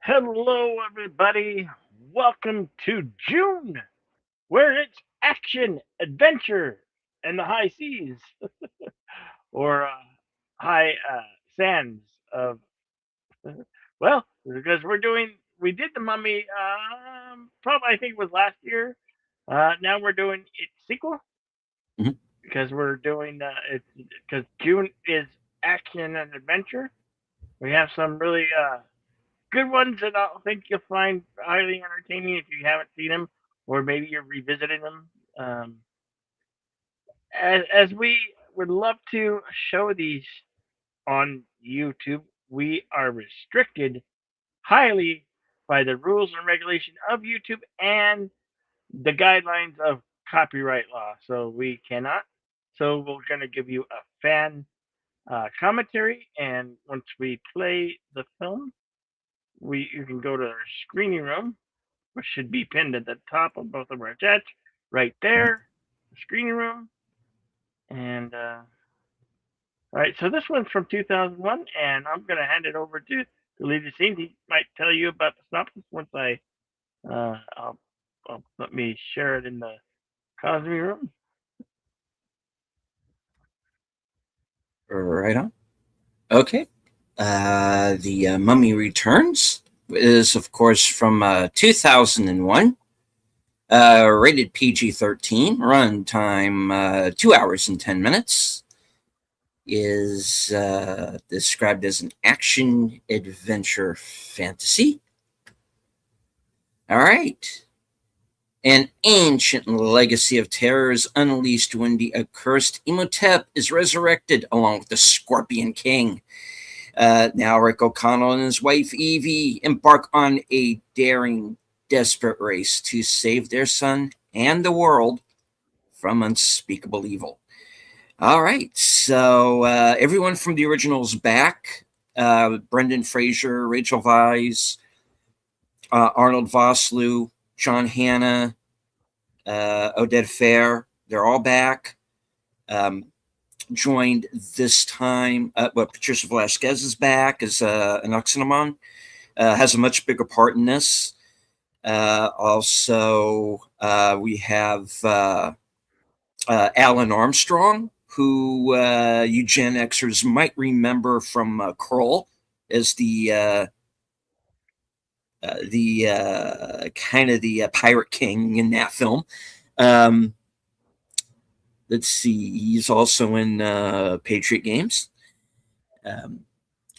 Hello, everybody. Welcome to June, where it's action, adventure, and the high seas, or high sands of. Well, because we did the Mummy. Probably I think it was last year. Now we're doing its sequel Mhm. because we're doing it's because June is action and adventure. We have some really good ones that I think you'll find highly entertaining if you haven't seen them, or maybe you're revisiting them. Um, as we would love to show these on YouTube, we are restricted highly by the rules and regulation of YouTube and the guidelines of copyright law. So we cannot. So we're going to give you a fan commentary, and once we play the film, we you can go to our screening room, which should be pinned at the top of both of our chats, right there, the screening room. And all right, so this one's from 2001, and I'm gonna hand it over to the lead the scene. He might tell you about the synopsis once uh, I'll, let me share it in the Cosby room. Right on. Okay. The Mummy Returns is, of course, from 2001. Rated PG-13. Runtime 2 hours and 10 minutes. Is described as an action adventure fantasy. All right. An ancient legacy of terror is unleashed when the accursed Imhotep is resurrected along with the Scorpion King. Now, Rick O'Connell and his wife Evie embark on a daring, desperate race to save their son and the world from unspeakable evil. All right, so everyone from the original's back. Brendan Fraser, Rachel Weisz, Arnold Vosloo, John Hannah, Oded Fair, they're all back. Um, Joined this time. Patricia Velasquez is back as an Oxenamon. Has a much bigger part in this. Also, we have Alan Armstrong, who you Gen Xers might remember from Kroll as the kind of the pirate king in that film. Um, let's see, he's also in Patriot Games. Um,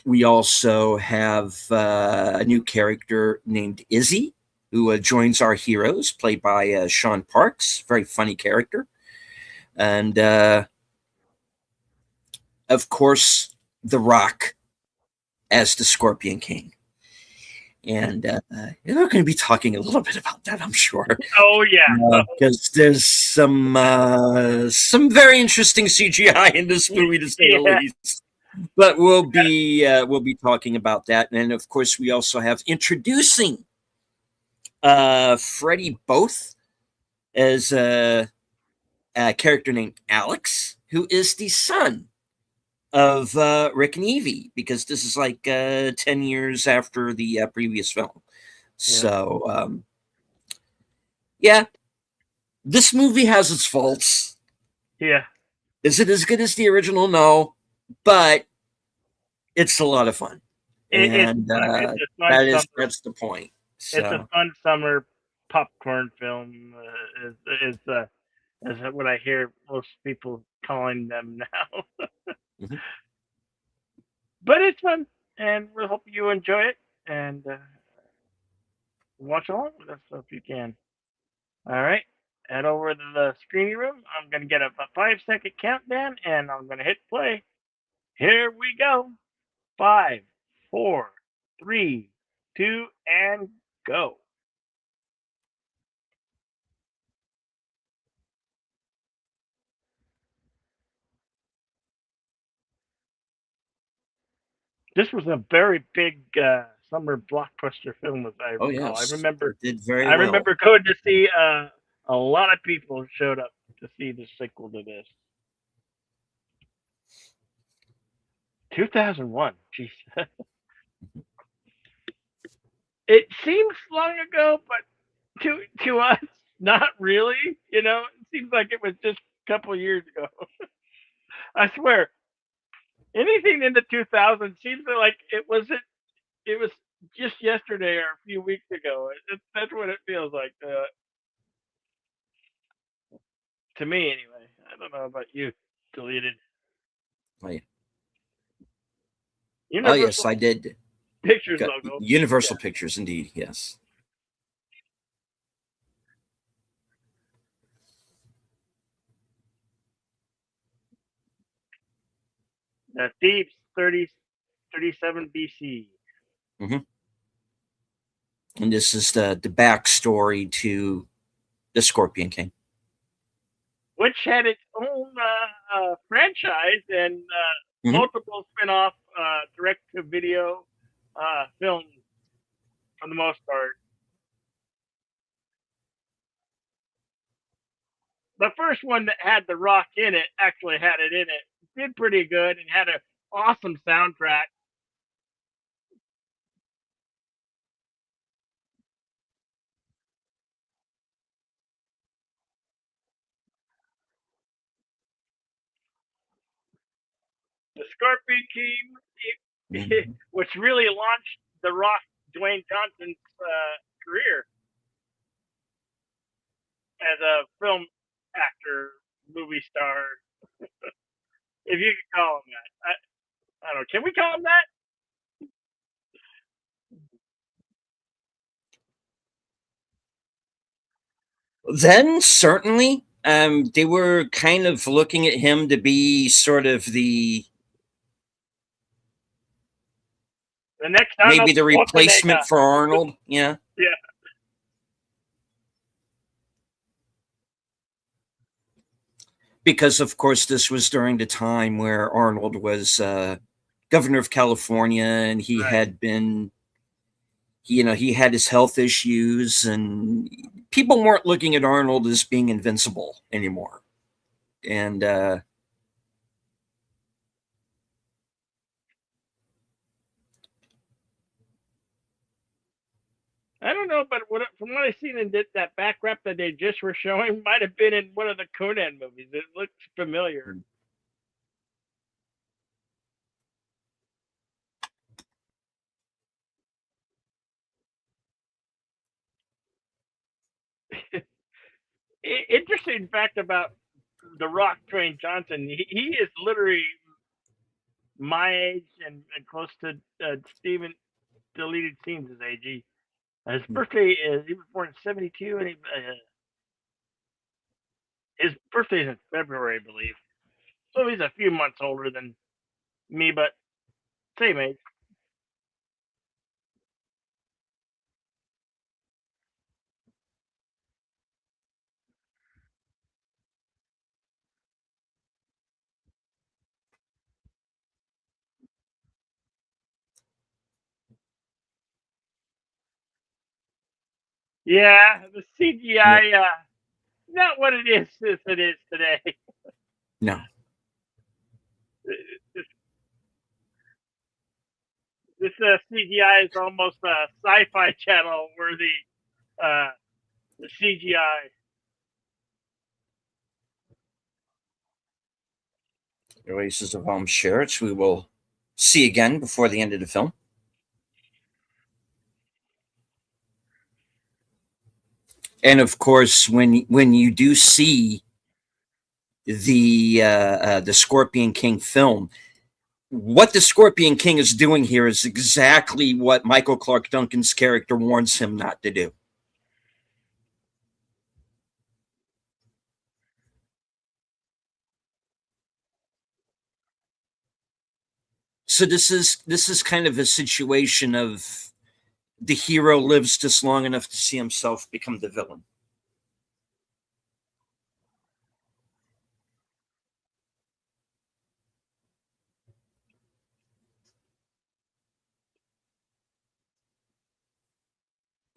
we also have a new character named Izzy, who joins our heroes, played by Sean Parks. Very funny character. And of course, The Rock as the Scorpion King. And we're going to be talking a little bit about that, I'm sure, Oh yeah, because there's some very interesting CGI in this movie, to say the yeah, least. But we'll be talking about that, and of course, we also have introducing Freddie Both as a character named Alex, who is the son of Rick and Evie, because this is like 10 years after the previous film. yeah, So, yeah, this movie has its faults. yeah. Is it as good as the original? No, but it's a lot of fun, It's and fun. It's a fun summer. that's the point. It's a So, fun summer popcorn film. Is what I hear most people calling them now. mhm. But it's fun, and we hope you enjoy it and watch along with us if you can. All right, head over to the screening room. I'm gonna get a 5 second countdown, and I'm gonna hit play. Here we go. Five, four, three, two, and go. This was a very big summer blockbuster film, as I Oh recall. I yes, remember, it did very I well. remember going to see. A lot of people showed up to see the sequel to this. 2001. Jeez. It seems long ago, but to us, not really. It seems like it was just a couple of years ago. I swear, anything in the 2000s seems like it wasn't. It was just yesterday or a few weeks ago. That's what it feels like to me, anyway. I don't know about you. Deleted Oh, yeah. Oh, yes, Universal I did. Pictures Got logo. Universal Yeah, Pictures, indeed. Yes. the Thebes 37 BC, Hmm. And this is the backstory to the Scorpion King. which had its own franchise and Hmm. multiple spin-off direct-to-video films for the most part. The first one that had The Rock in it actually had it in it. Did pretty good and had an awesome soundtrack. The Scorpion King, Hmm. which really launched The Rock, Dwayne Johnson's career as a film actor, movie star, if you could call him that. I don't know. Can we call him that? Then certainly, they were kind of looking at him to be sort of the The next Arnold maybe the replacement Schwarzenegger. for Arnold. Yeah, Yeah, because of course this was during the time where Arnold was governor of California, and he right. had been, he had his health issues, and people weren't looking at Arnold as being invincible anymore. And I don't know, but from what I seen in that back rep that they just were showing, might have been in one of the Conan movies. It looks familiar. Interesting fact about the Rock, Dwayne Johnson. He is literally my age and close to Steven deleted scenes' age. His birthday is he was born in '72, and his birthday is in February, I believe. So he's a few months older than me, but same age. Yeah, the no, CGI, not what it is as it is today. no, This, this CGI is almost a sci-fi channel worthy. The CGI. Oasis of Home Shirts. We will see again before the end of the film. And of course, when you do see the Scorpion King film, what the Scorpion King is doing here is exactly what Michael Clark Duncan's character warns him not to do. So this is kind of a situation of the hero lives just long enough to see himself become the villain.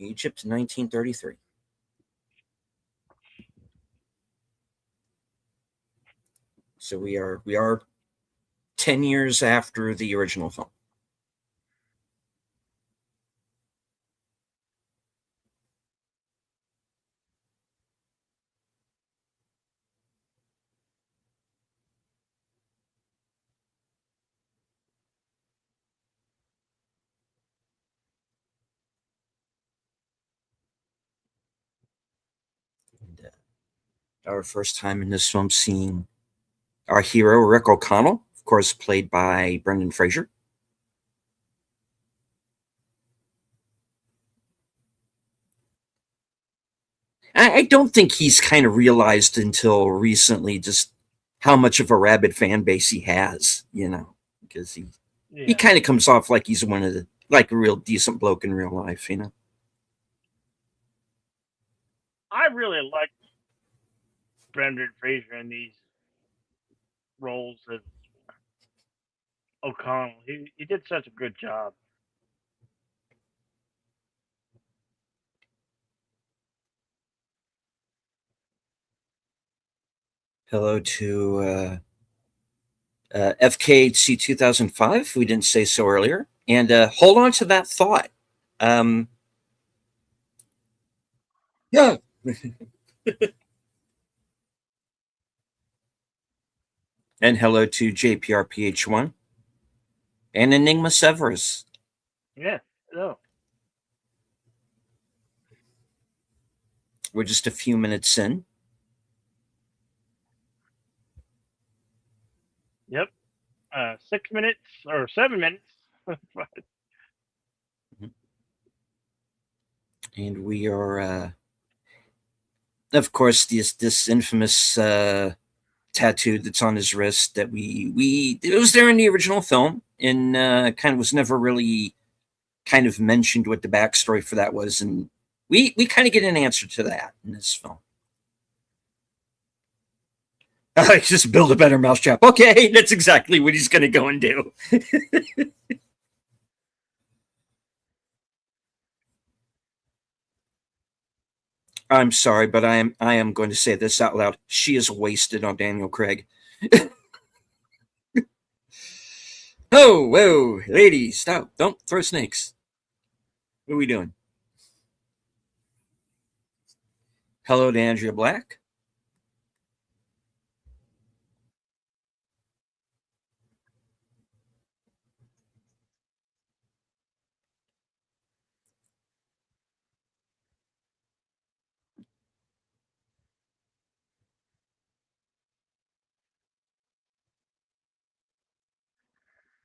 Egypt, 1933. So we are 10 years after the original film. Our first time in this film seeing our hero, Rick O'Connell, of course, played by Brendan Fraser. I don't think he's kind of realized until recently just how much of a rabid fan base he has, because he Yeah, kind of comes off like he's one of the like a real decent bloke in real life. I really like Brendan Fraser in these roles as O'Connell. He did such a good job. Hello to FKHC 2005. We didn't say so earlier. And hold on to that thought. Um, yeah. And hello to JPRPH1 and Enigma Severus. Yeah, no, We're just a few minutes in. yep. 6 minutes or 7 minutes. And we are, of course, this infamous tattoo that's on his wrist that we it was there in the original film and kind of was never really kind of mentioned what the backstory for that was, and we kind of get an answer to that in this film. Just build a better mousetrap. Okay, that's exactly what he's going to go and do. I'm sorry, but I am going to say this out loud. She is wasted on Daniel Craig. Oh, whoa, ladies, stop! Don't throw snakes. What are we doing? Hello to Andrea Black.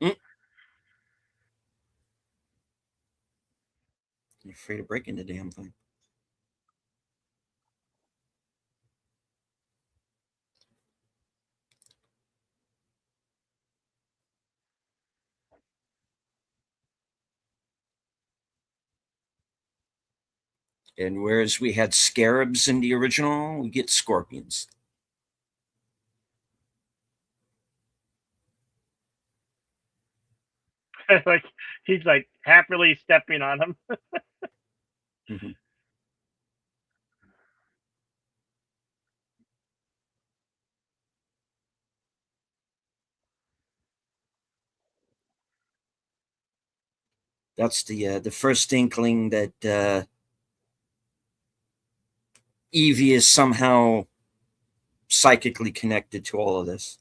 Mm, you're afraid of breaking the damn thing. And whereas we had scarabs in the original, we get scorpions. Like he's like happily stepping on him. Mhm. That's the first inkling that Evie is somehow psychically connected to all of this.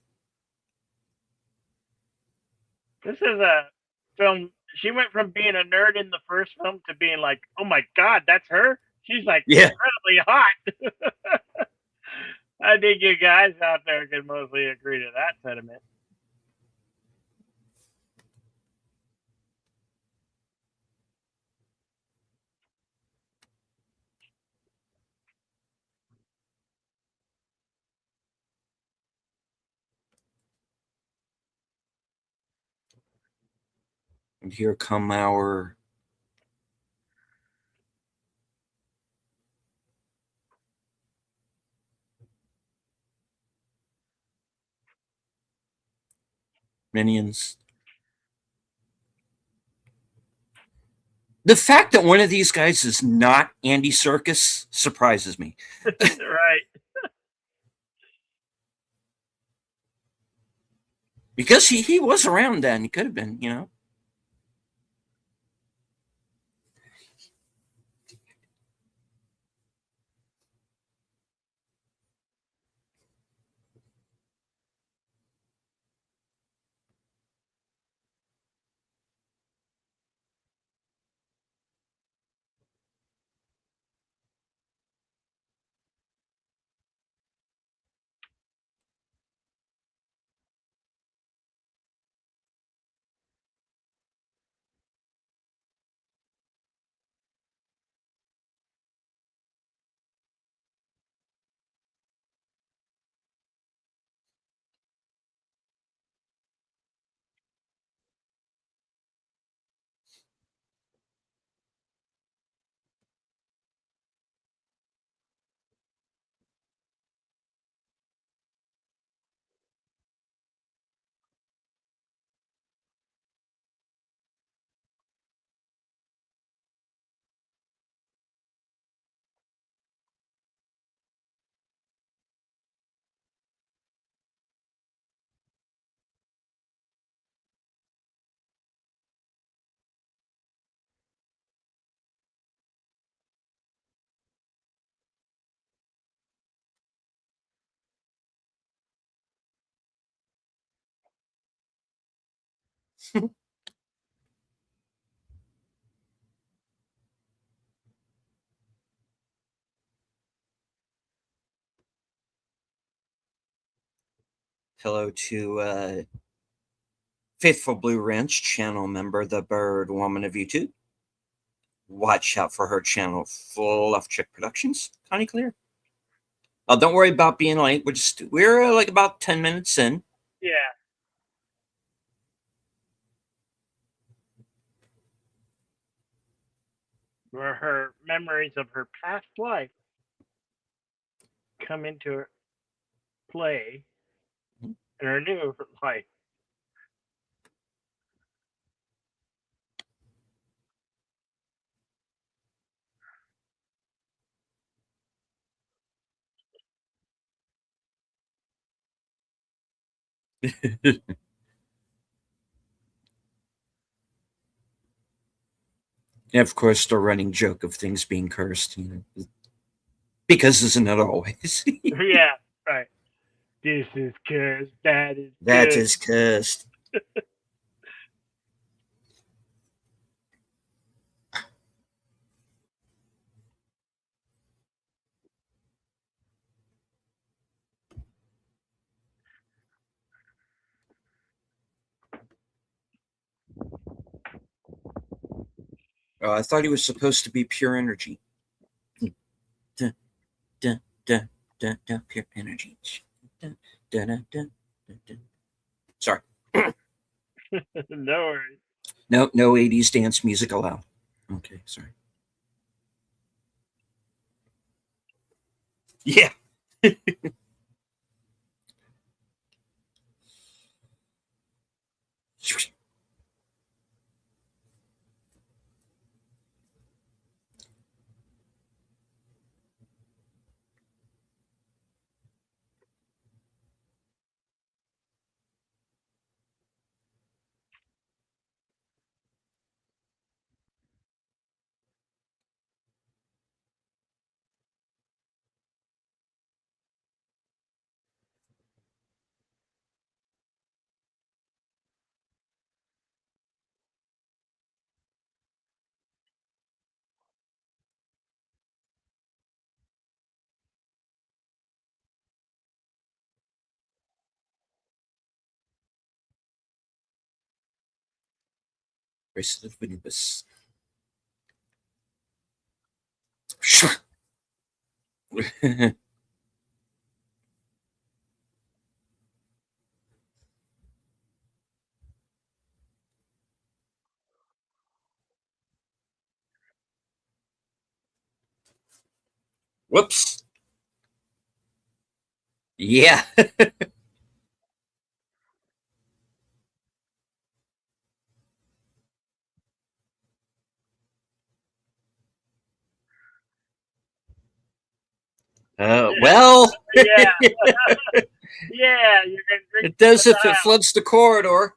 This is a film. She went from being a nerd in the first film to being like, oh my god, that's her. She's like Yeah, incredibly hot. I think you guys out there can mostly agree to that sentiment. and here come our minions. The fact that one of these guys is not Andy Serkis surprises me Right. because he was around then. He could have been. Hello to Faithful Blue Ranch channel member, the Bird Woman of YouTube. Watch out for her channel, Fluff Chick Productions. Connie Clear. Oh, don't worry about being late. We're like about 10 minutes in. Yeah. Where her memories of her past life come into play in her new life. And of course, the running joke of things being cursed, because isn't it always? Yeah, right. This is cursed. That is That good. is cursed. I thought he was supposed to be pure energy. Dun, dun, dun, dun, dun, pure energy. Dun, dun, dun, dun, dun, dun. Sorry. No worries. No 80s dance music allowed. Okay, sorry. Yeah. Bracelet of Anubis. Whoops. Yeah. Well, Yeah, it yeah. You can drink from does the if it tile. floods the corridor.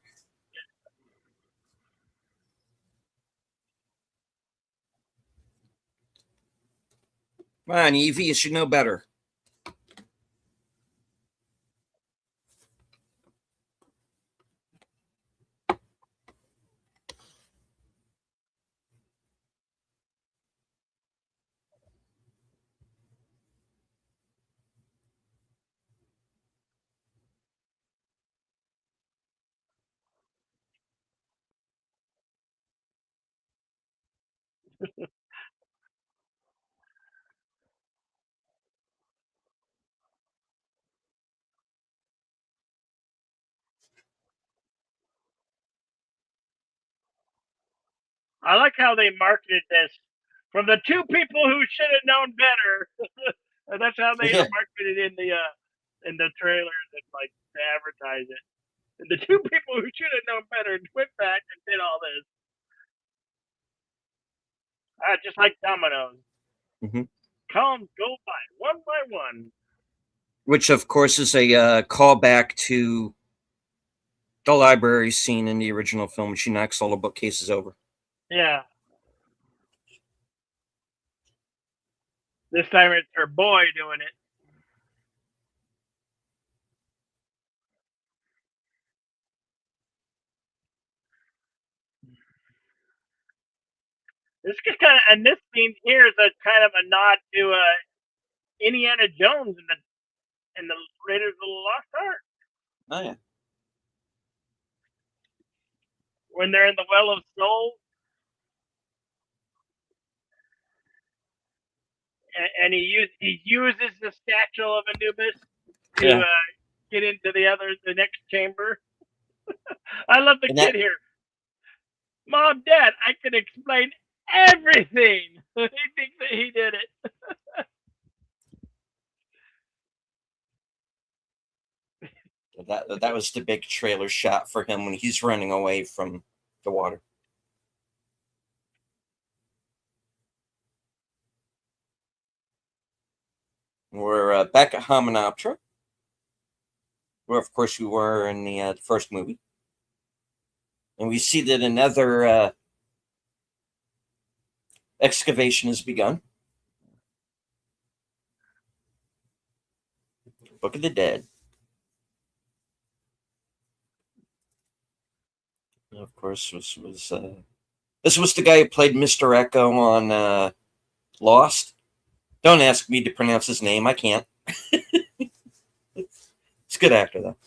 Come on, Evie, you should know better. I like how they marketed this from the two people who should have known better. And that's how they Yeah. marketed it in the trailers and like to advertise it. And the two people who should have known better went back and did all this. Just like dominoes. Mhm. Columns go by one. Which, of course, is a callback to the library scene in the original film. She knocks all the bookcases over. Yeah. This time it's her boy doing it. This is kind of, and this scene here is a kind of a nod to Indiana Jones and the Raiders of the Lost Ark Oh yeah. when they're in the Well of Souls, and he uses the statue of Anubis to Yeah. get into the next chamber. I love the And kid that here. Mom, Dad, I can explain everything. He thinks that he did it. that was the big trailer shot for him when he's running away from the water. We're back at Hamanoptera, where of course we were in the first movie, and we see that another excavation has begun. Book of the Dead. And of course, this was the guy who played Mr. Echo on Lost. Don't ask me to pronounce his name. I can't. He's a good actor though.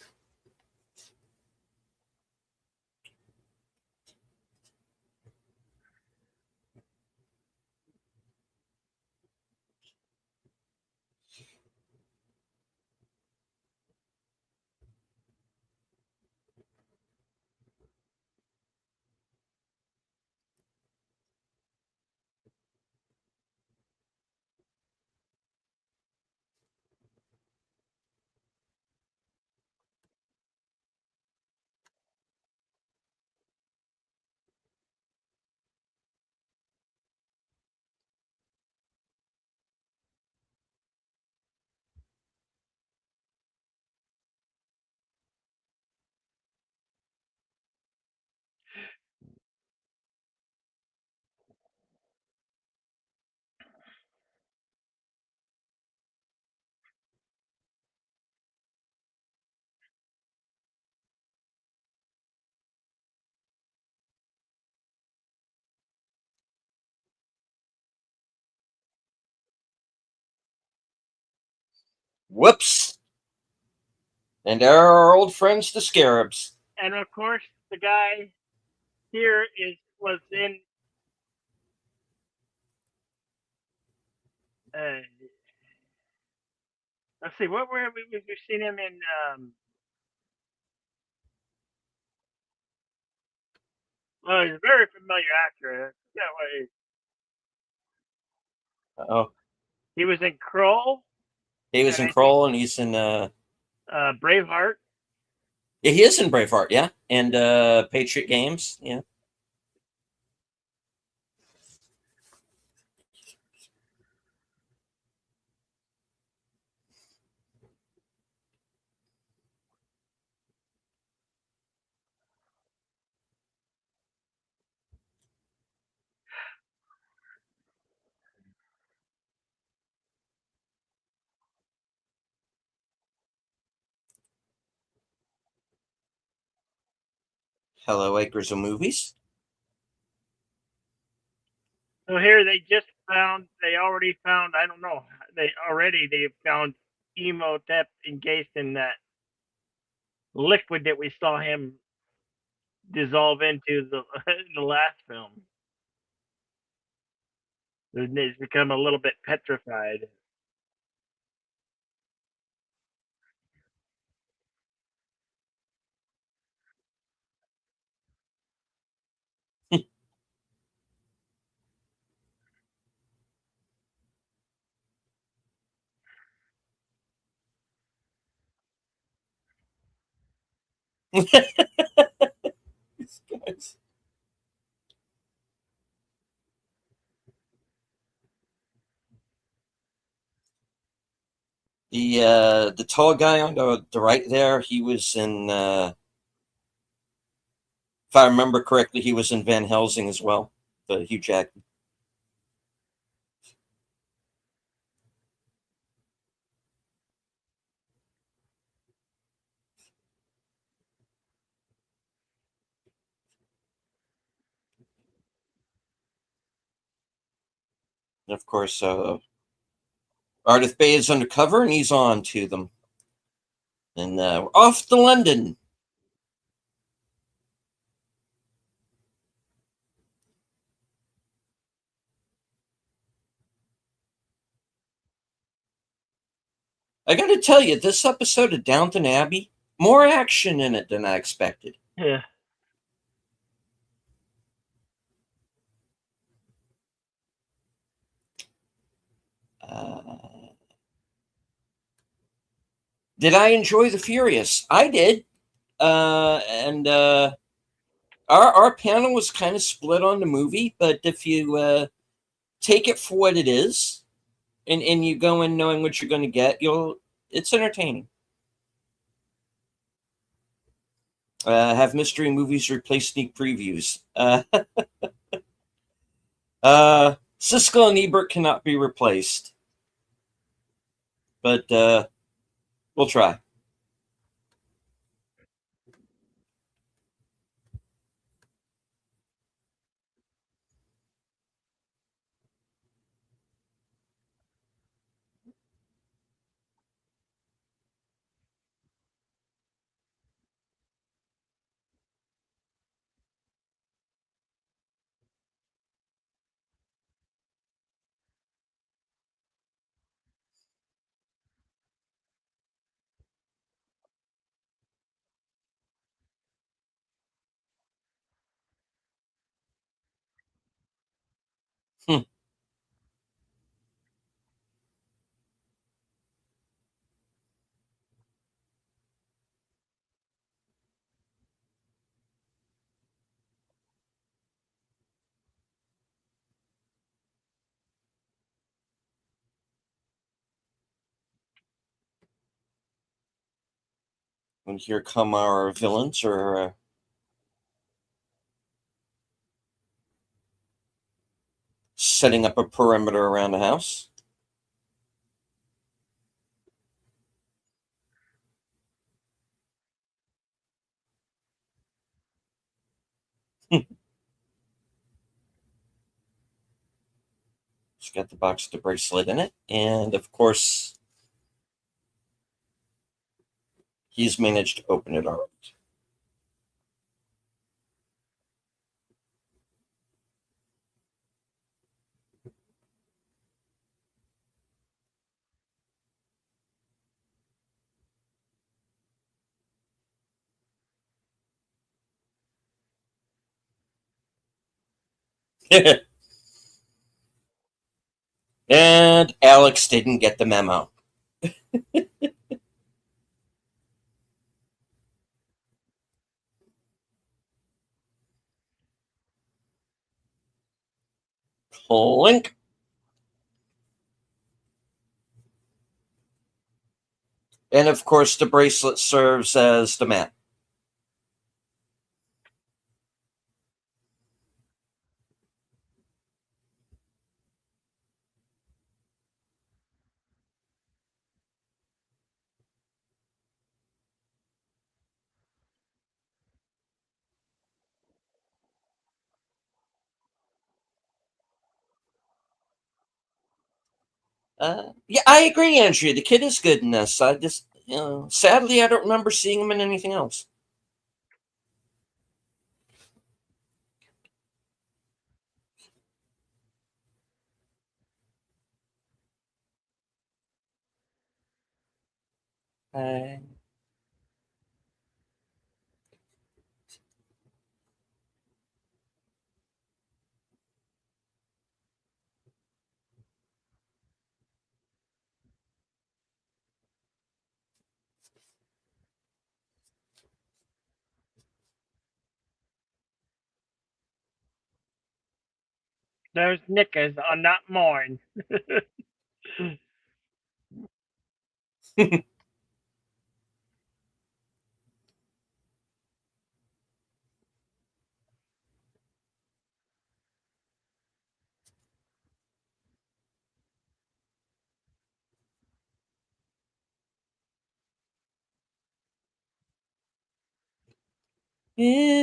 Whoops! And there are our old friends, the Scarabs. And of course, the guy here is was in. Uh, let's see, what were we? We've seen him in. Well, he's a very familiar actor. Yeah, Oh, he was in Kroll, he was and in I think Kroll, and he's in. Braveheart. Yeah, he is in Braveheart, yeah, and Patriot Games, yeah. Hello, Acres of Movies. So here they just found. They already found. I don't know. They found Emotep encased in that liquid that we saw him dissolve into the last film. It's become a little bit petrified. The tall guy on the right there, he was in. If I remember correctly, he was in Van Helsing as well. The Hugh Jackman. And of course, Ardith Bay is undercover and he's on to them. And we're off to London. I got to tell you, this episode of Downton Abbey, more action in it than I expected. Yeah. Uh, did I enjoy The Furious? I did. And our panel was kind of split on the movie, but if you take it for what it is, and you go in knowing what you're going to get, it's entertaining. Have mystery movies replace sneak previews. Siskel and Ebert cannot be replaced, but we'll try. Hmm. And here come our villains, or setting up a perimeter around the house. She's got the box with the bracelet in it, and of course, he's managed to open it all right. And Alex didn't get the memo. Clink. And of course, the bracelet serves as the map. Yeah, I agree, Andrea. The kid is good in this. I just, sadly, I don't remember seeing him in anything else. Uh, Those knickers are not mine. in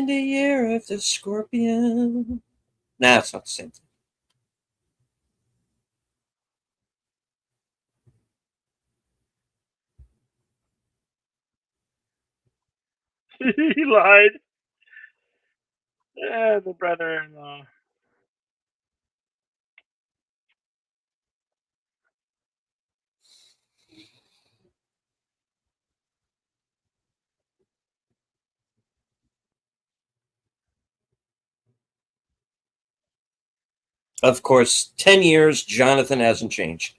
the year of the scorpion. Nah, it's not the same thing. He lied. The brother-in-law. Of course, 10 years, Jonathan hasn't changed.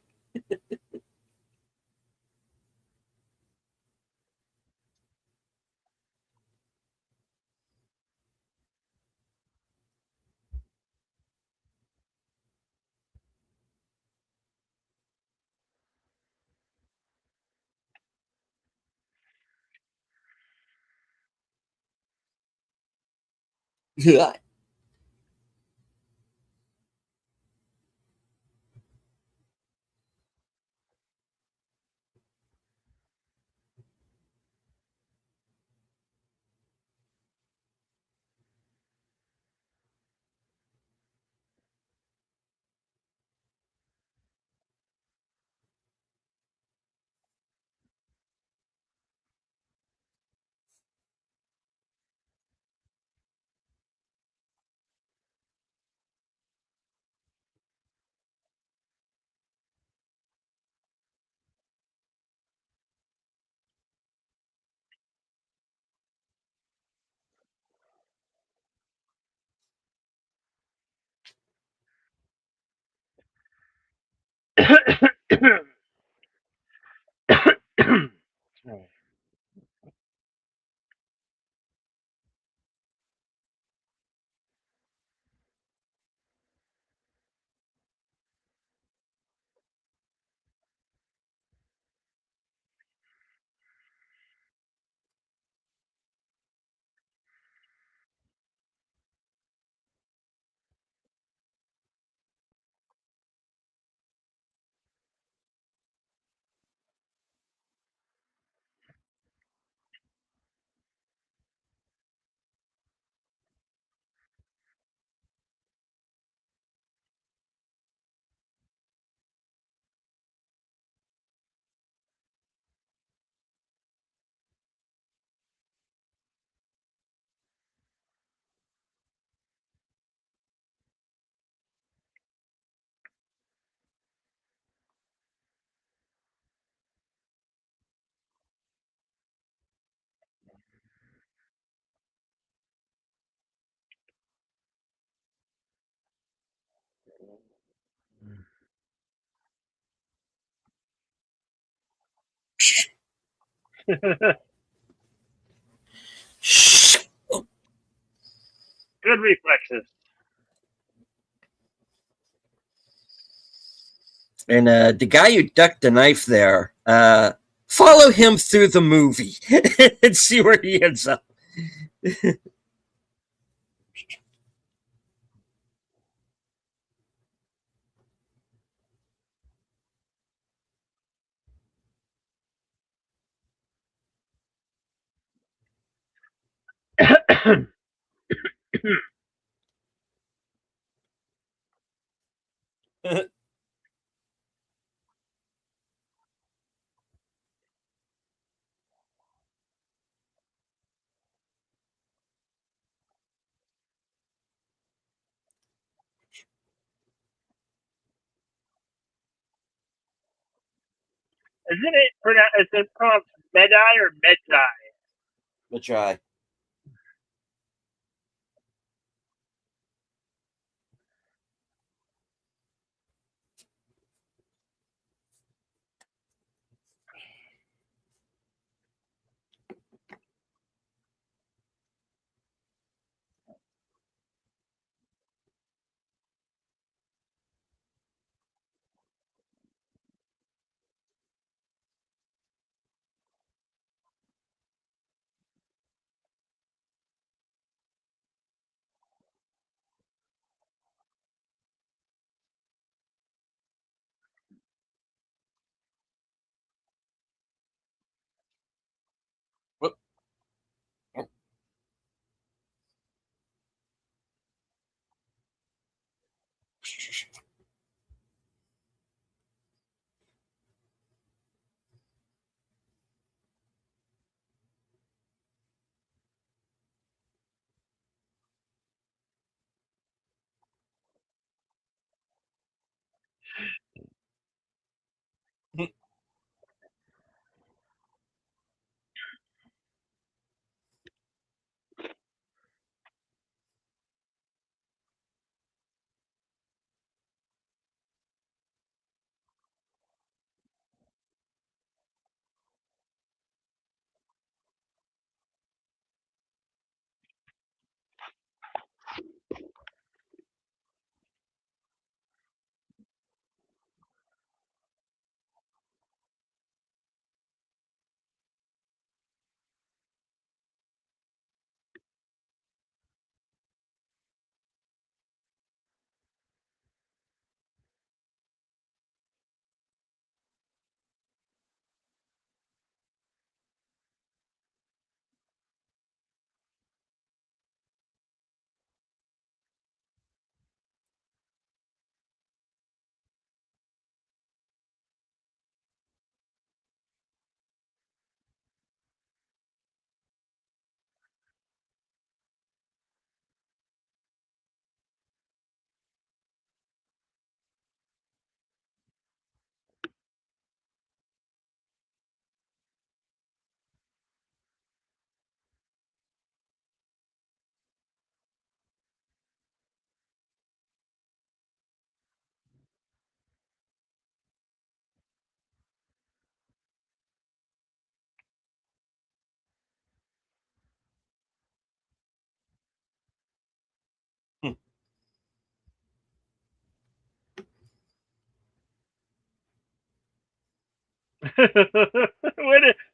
Good reflexes. And the guy who ducked the knife there, follow him through the movie and see where he ends up. Isn't it pronounced? Is it pronounced Medai or Medai? But try.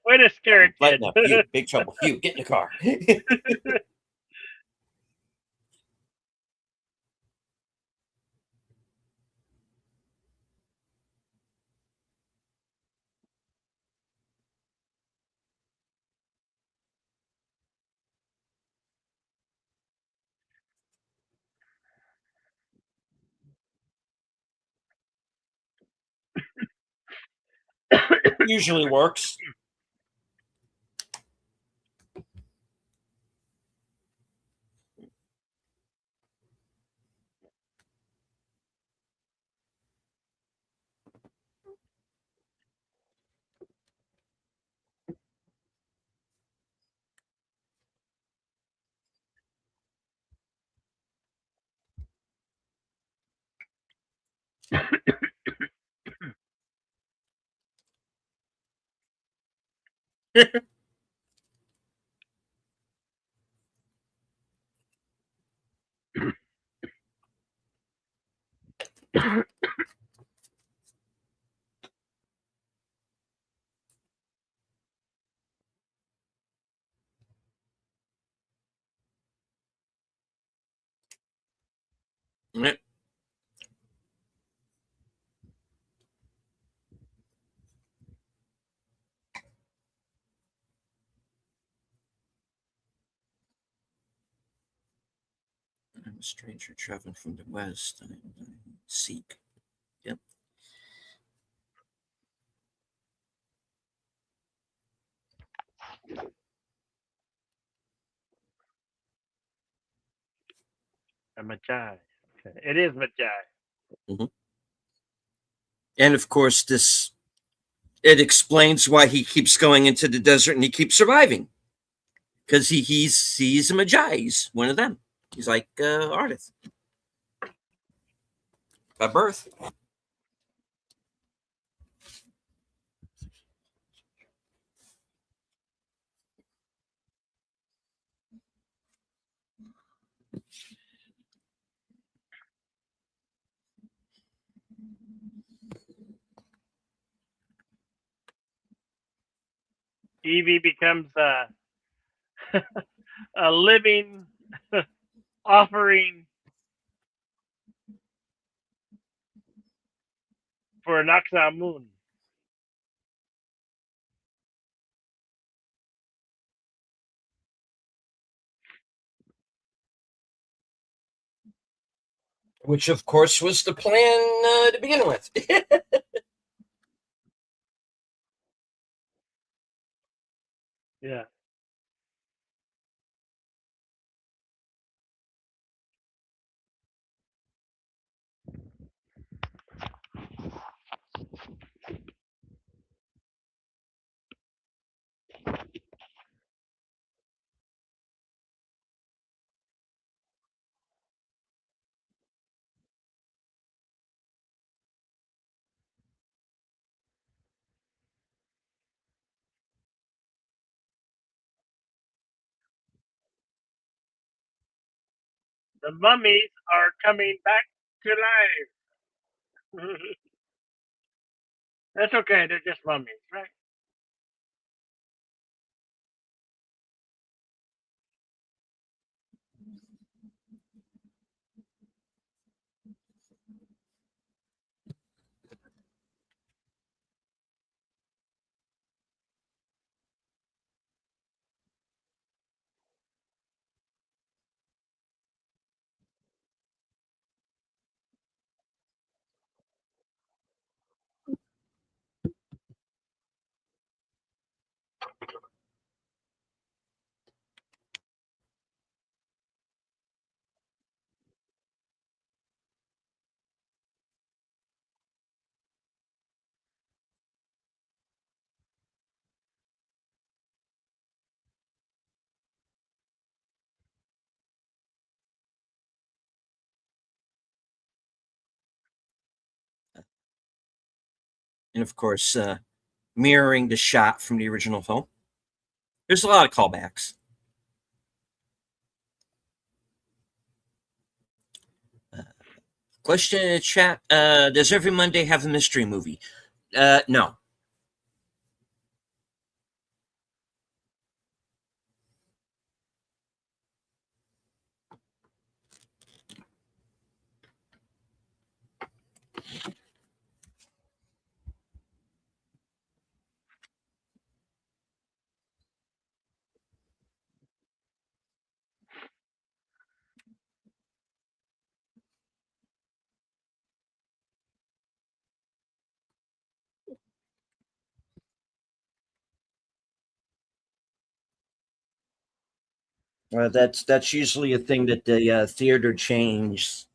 Way to scare a kid. Lighten up, Hugh. Big trouble. Hugh, get in the car. Usually works. I'm a stranger traveling from the west. I seek. Yep. A Magi. Okay. It is Magi. Mm-hmm. And of course, this it explains why he keeps going into the desert and he keeps surviving because he's a magi. He's one of them. He's like Ardith by birth. Evie becomes a living offering for Noxa Moon. Which of course was the plan to begin with. Yeah. The mummies are coming back to life. That's okay. They're just mummies, right? And of course, mirroring the shot from the original film. There's a lot of callbacks. Uh, Question in the chat: does every Monday have a mystery movie? No. That's usually a thing that the theater chains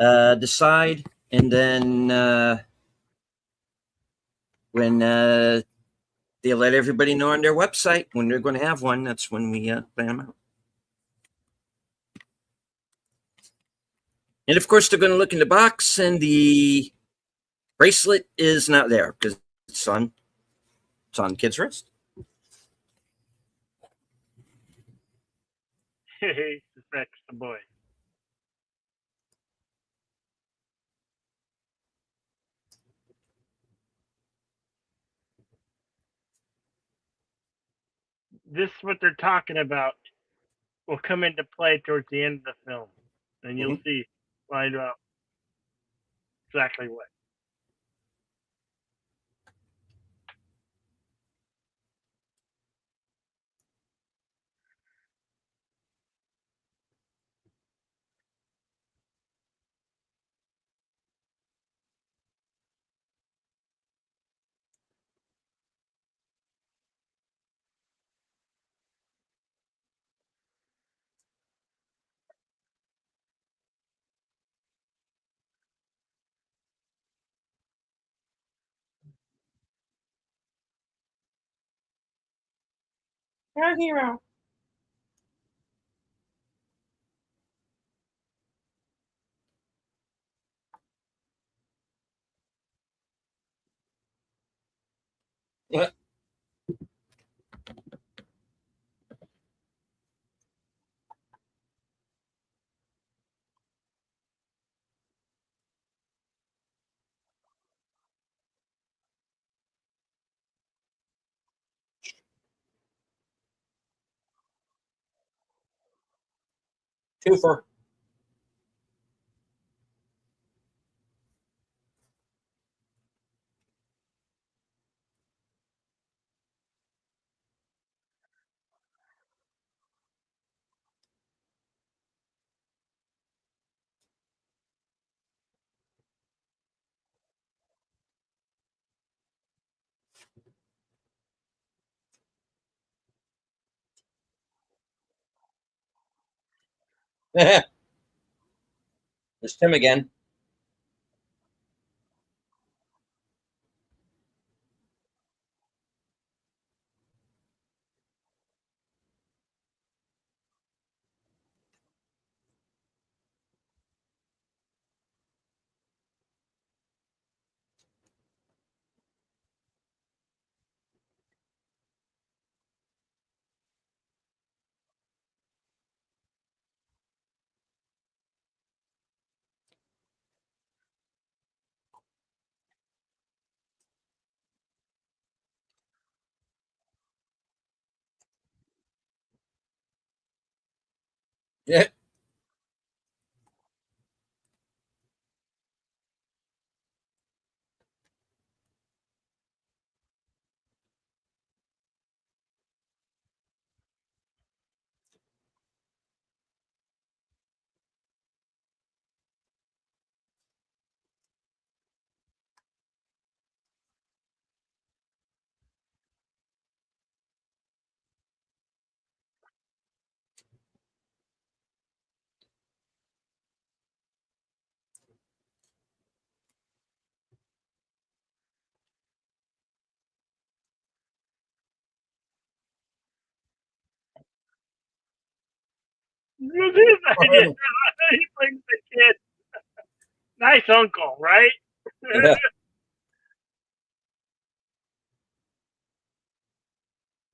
decide, and then when they let everybody know on their website when they're going to have one, that's when we plan them out. And of course, they're going to look in the box, and the bracelet is not there because it's on kid's wrist. He suspects the boy. This is what they're talking about will come into play towards the end of the film, and you'll Mm-hmm. see find out exactly what. Our hero. Yeah. 2 for. It's Tim again. Yeah. This is idea. He brings the kid. Nice uncle, right? Yeah.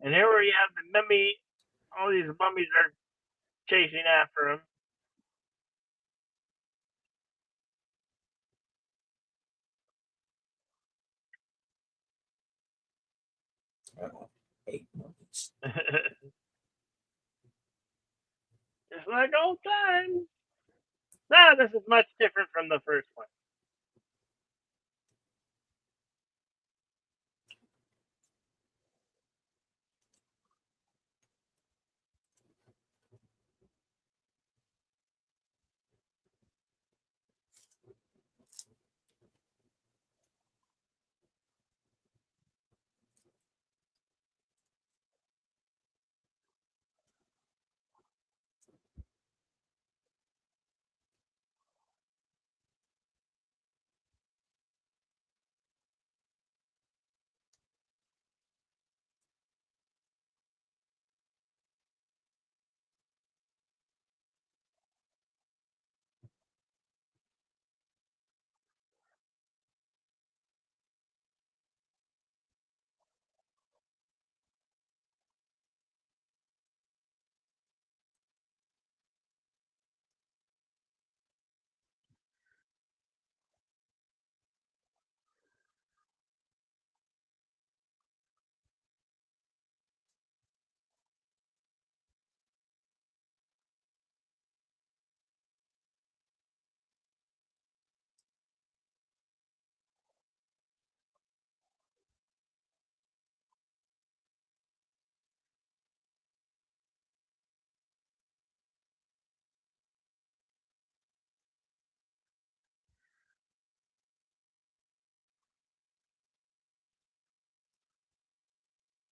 And here we have the mummy. All these mummies are chasing after him. Hate movies. Just like old times. Now this is much different from the first one.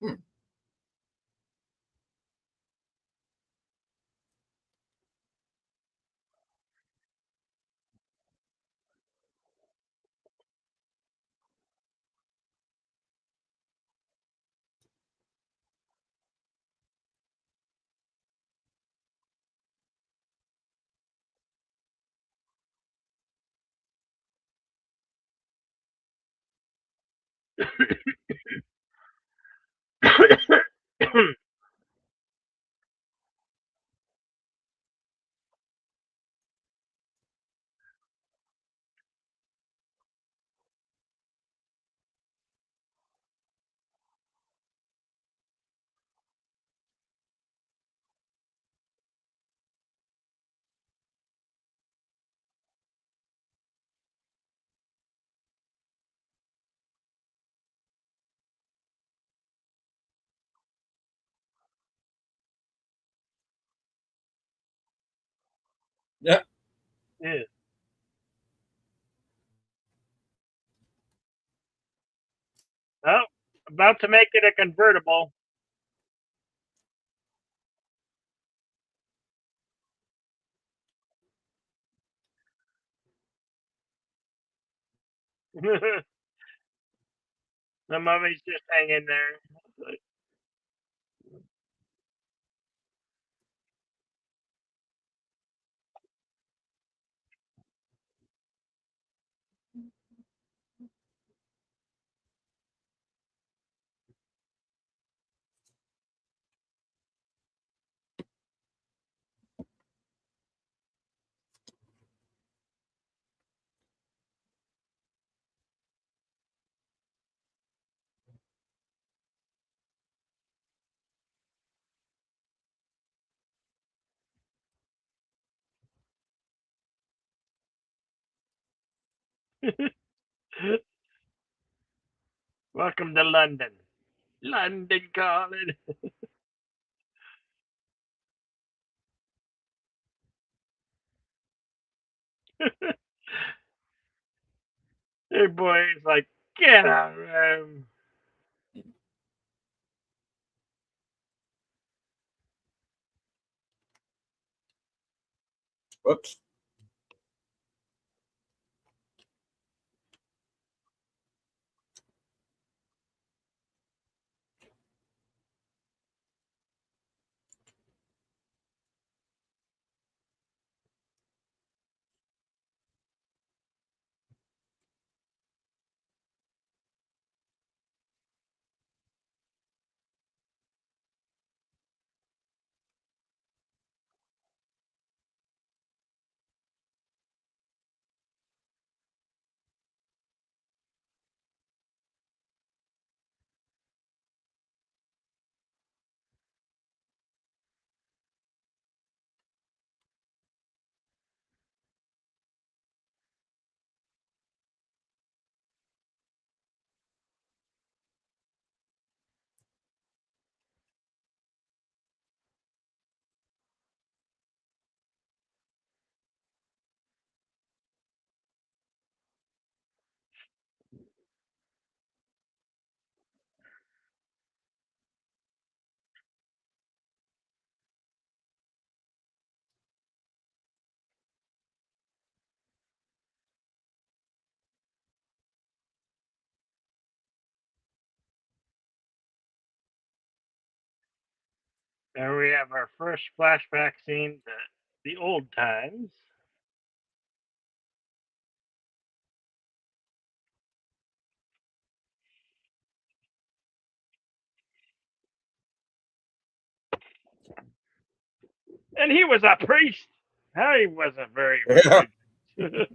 Hmm. Yeah. Yeah. Well, about to make it a convertible. The mummy's just hanging there. Welcome to London. London calling. Hey boy, it's like, get out of room. Whoops. And we have our first flashback scene to the old times. And he was a priest. He wasn't very Yeah. religious.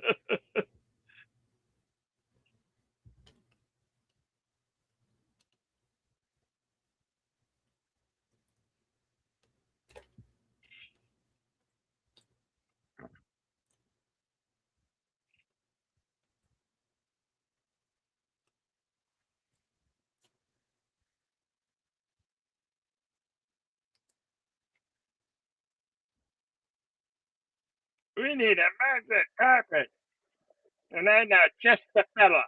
We need a magnet carpet. And I know just the fella.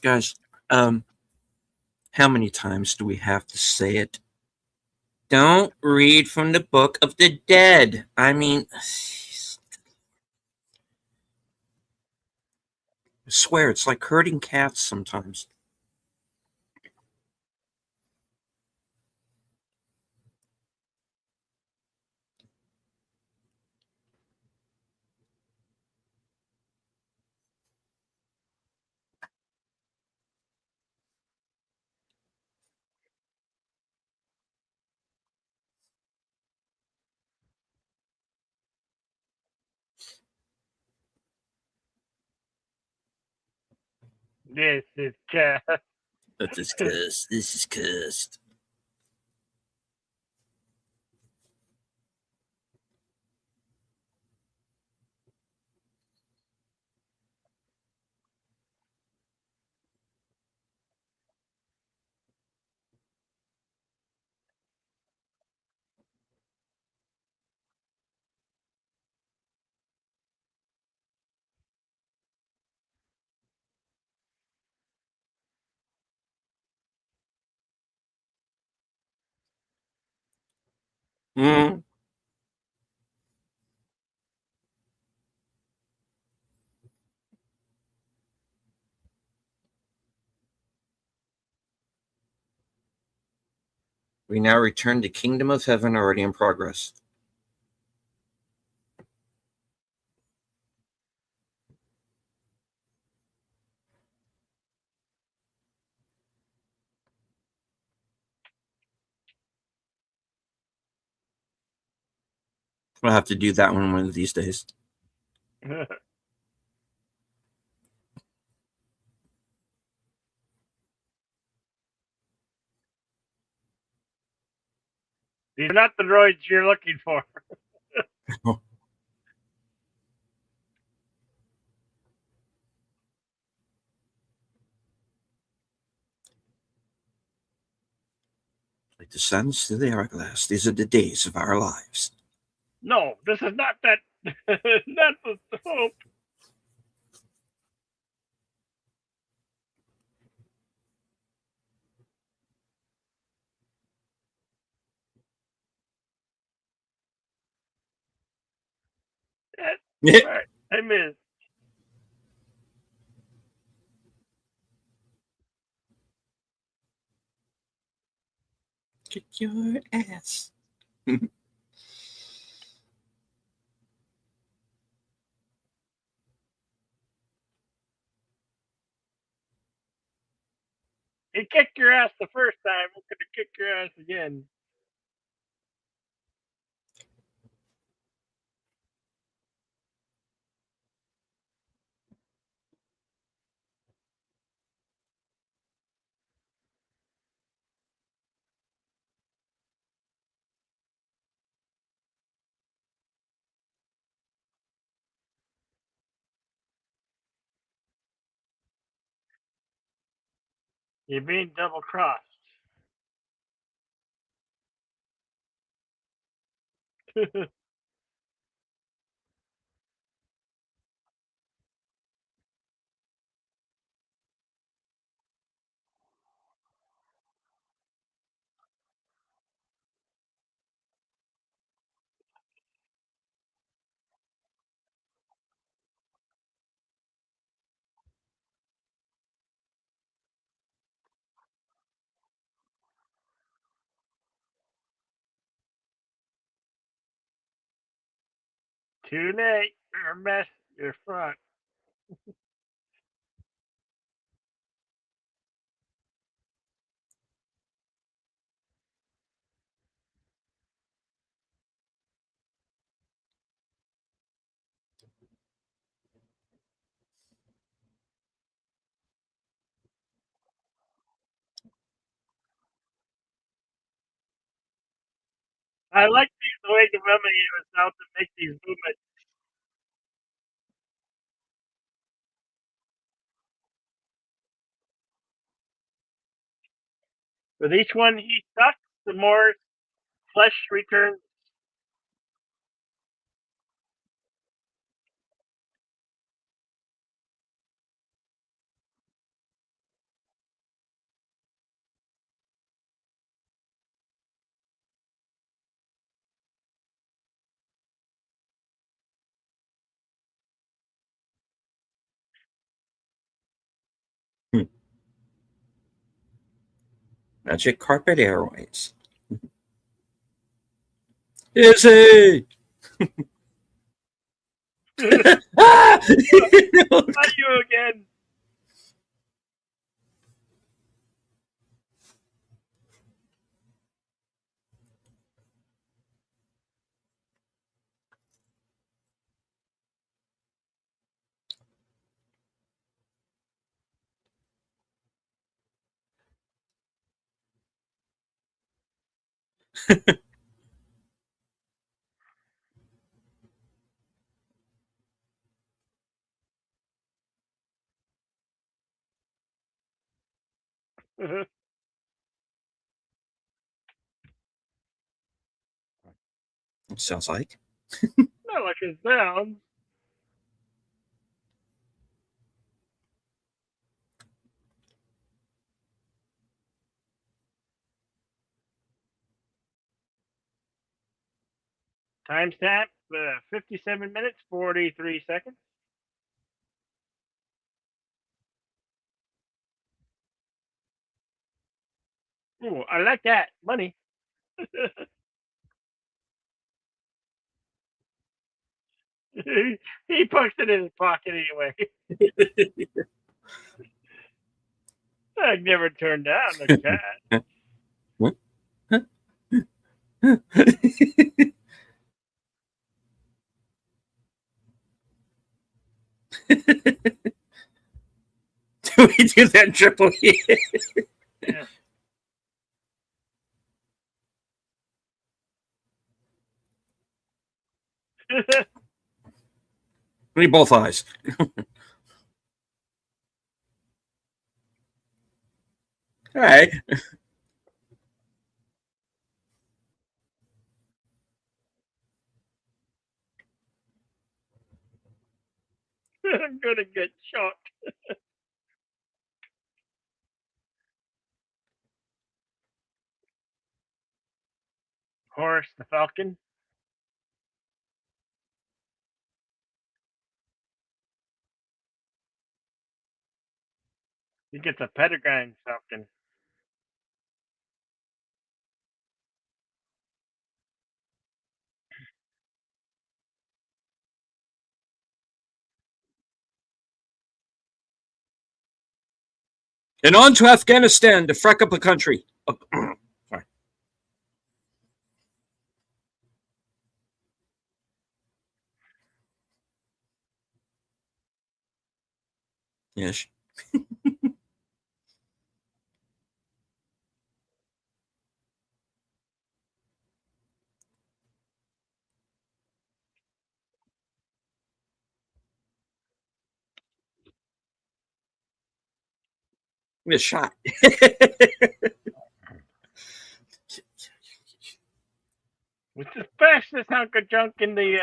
Guys, um, how many times do we have to say it? Don't read from the Book of the Dead. I mean, I swear it's like herding cats sometimes. This is But this cursed. This is cursed. Mm. We now return to Kingdom of Heaven, already in progress. We'll have to do that one of these days. These are not the droids you're looking for. Like the suns through the hourglass, these are the days of our lives. No, this is not that. Not the hope. Right, I missed. Kick your ass. He kicked your ass the first time. He's gonna kick your ass again. You're being double crossed. Too late. You're a mess. You're front. I like the way the women use how to make these movements. With each one he sucks, the more flesh returns. Magic Carpet Airways. Izzy! Ah! Not you again. Sounds like. Not like it sounds. Timestamp 57 minutes, 43 seconds. Ooh, I like that. Money. He puts it in his pocket anyway. I've never turned down a cat. Do we do that triple hit? Yeah. We need both eyes. All right. I'm gonna get shot. Horace the Falcon. He gets a Peregrine Falcon. And on to Afghanistan to freck up a country. Oh, sorry. Yes. We a shot. With the fastest hunk of junk in the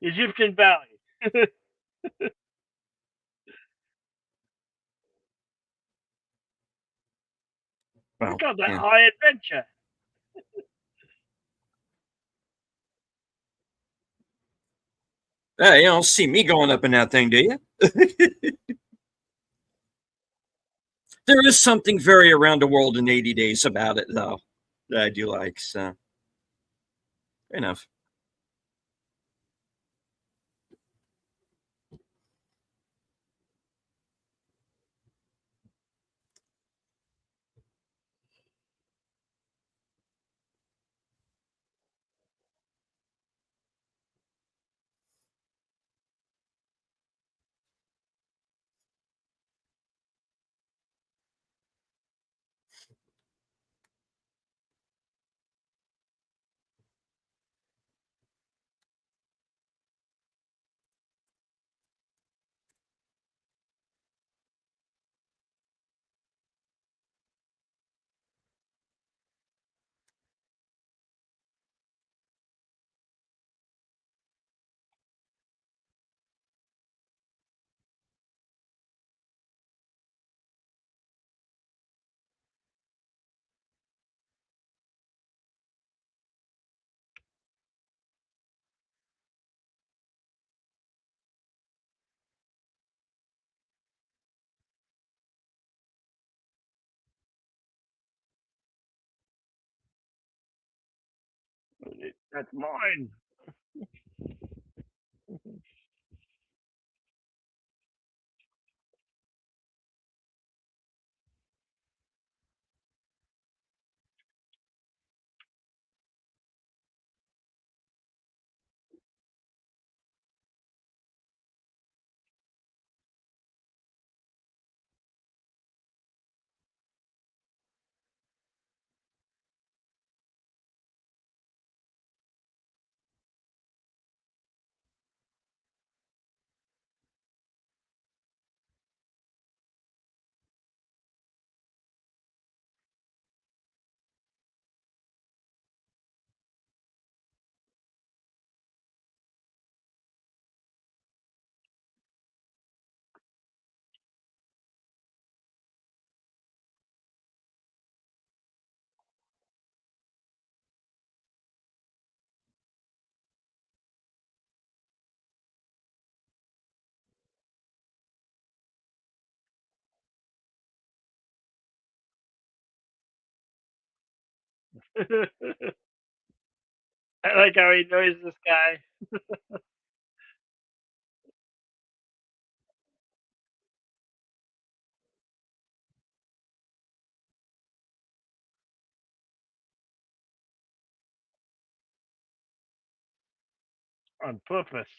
Egyptian valley. We Well, call that yeah. high adventure. You don't see me going up in that thing, do you? There is something very around the world in 80 days about it, though, that I do like. So, fair enough. That's mine. I like how he knows this guy on purpose.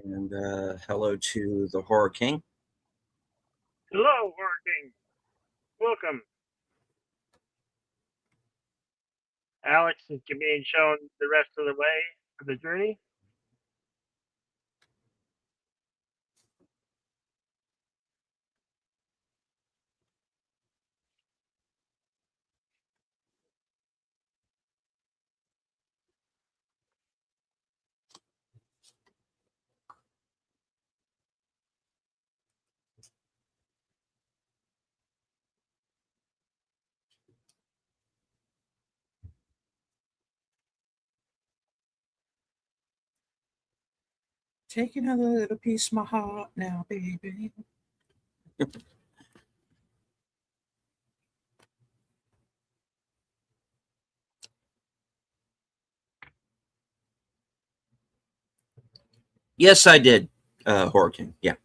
And hello to the Horror King. Hello, working. Welcome. Alex is being shown the rest of the way of the journey. Taking a little piece of my heart now, baby. Yes, I did. Horror King. Yeah.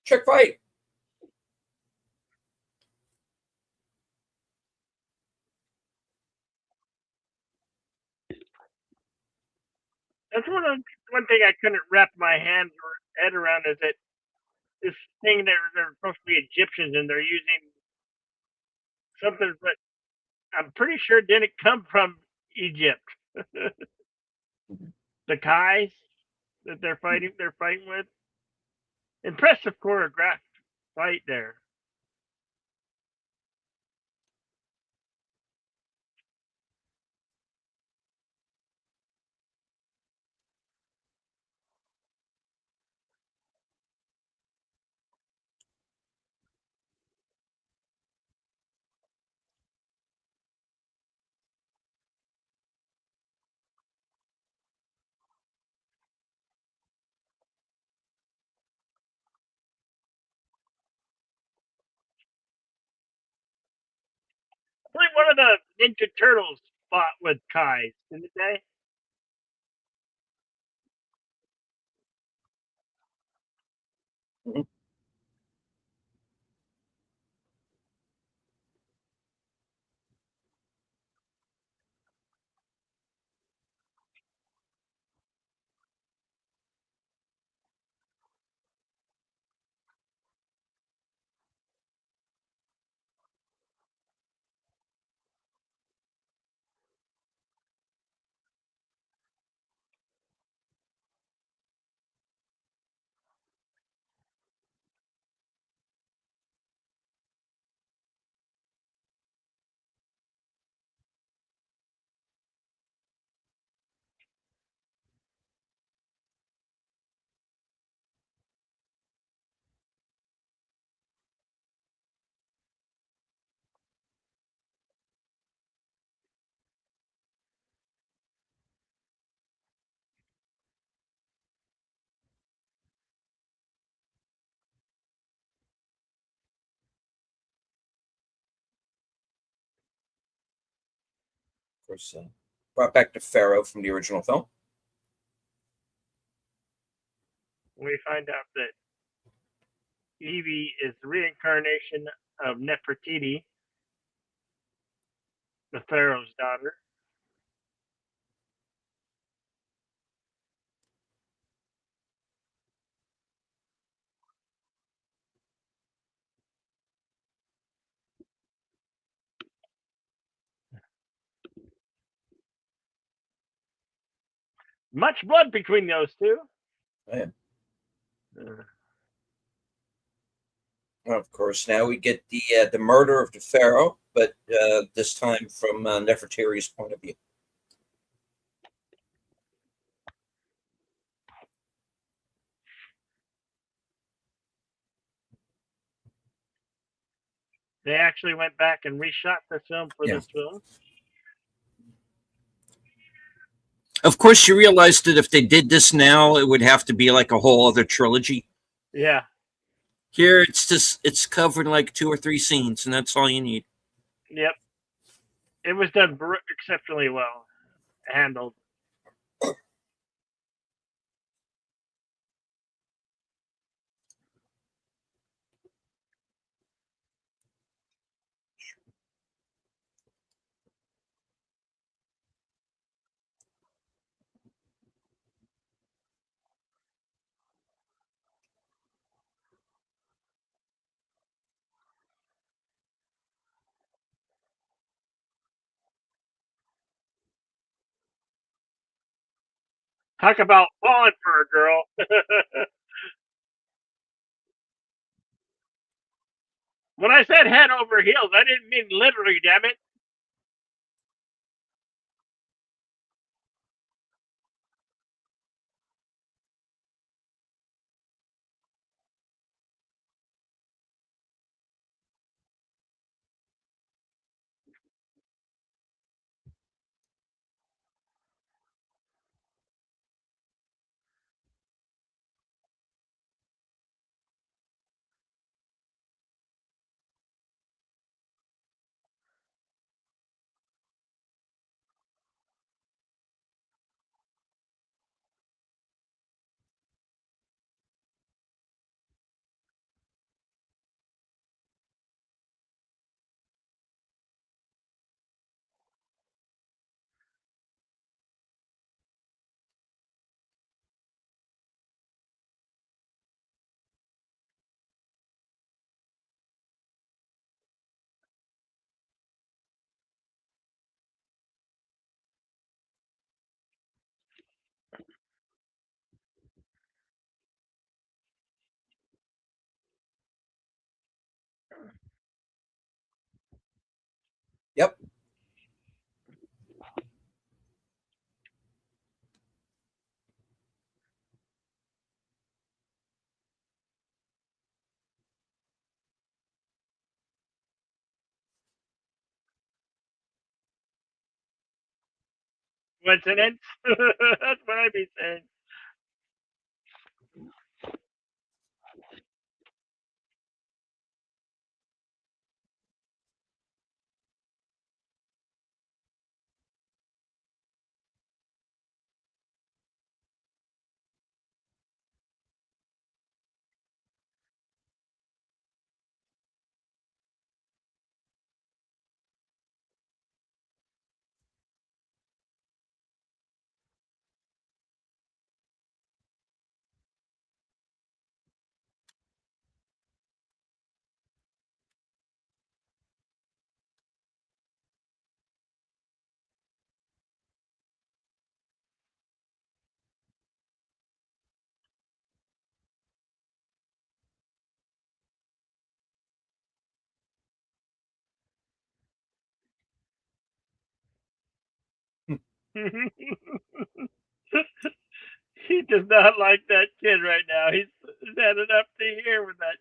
Check fight. That's one thing I couldn't wrap my head around is that this thing they're supposed to be Egyptians and they're using something, but I'm pretty sure it didn't come from Egypt. The Kais that they're fighting with. Impressive choreographed fight there. I believe one of the Ninja Turtles fought with Kais, didn't they? Mhm. Of course, brought back to Pharaoh from the original film. We find out that Evie is the reincarnation of Nefertiti, the Pharaoh's daughter. Much blood between those two. Oh, yeah. Uh, Well, of course, now we get the murder of the pharaoh, but this time from Nefertari's point of view. they actually went back and reshot the film for Yeah. this film. Of course, you realize that if they did this now, it would have to be like a whole other trilogy. Yeah. Here, it's covered like two or three scenes, and that's all you need. Yep. It was done exceptionally well handled. Talk about falling for a girl. When I said head over heels, I didn't mean literally, damn it. Yep. Coincidence? That's what I'd be saying. He does not like that kid right now. He's had enough to hear with that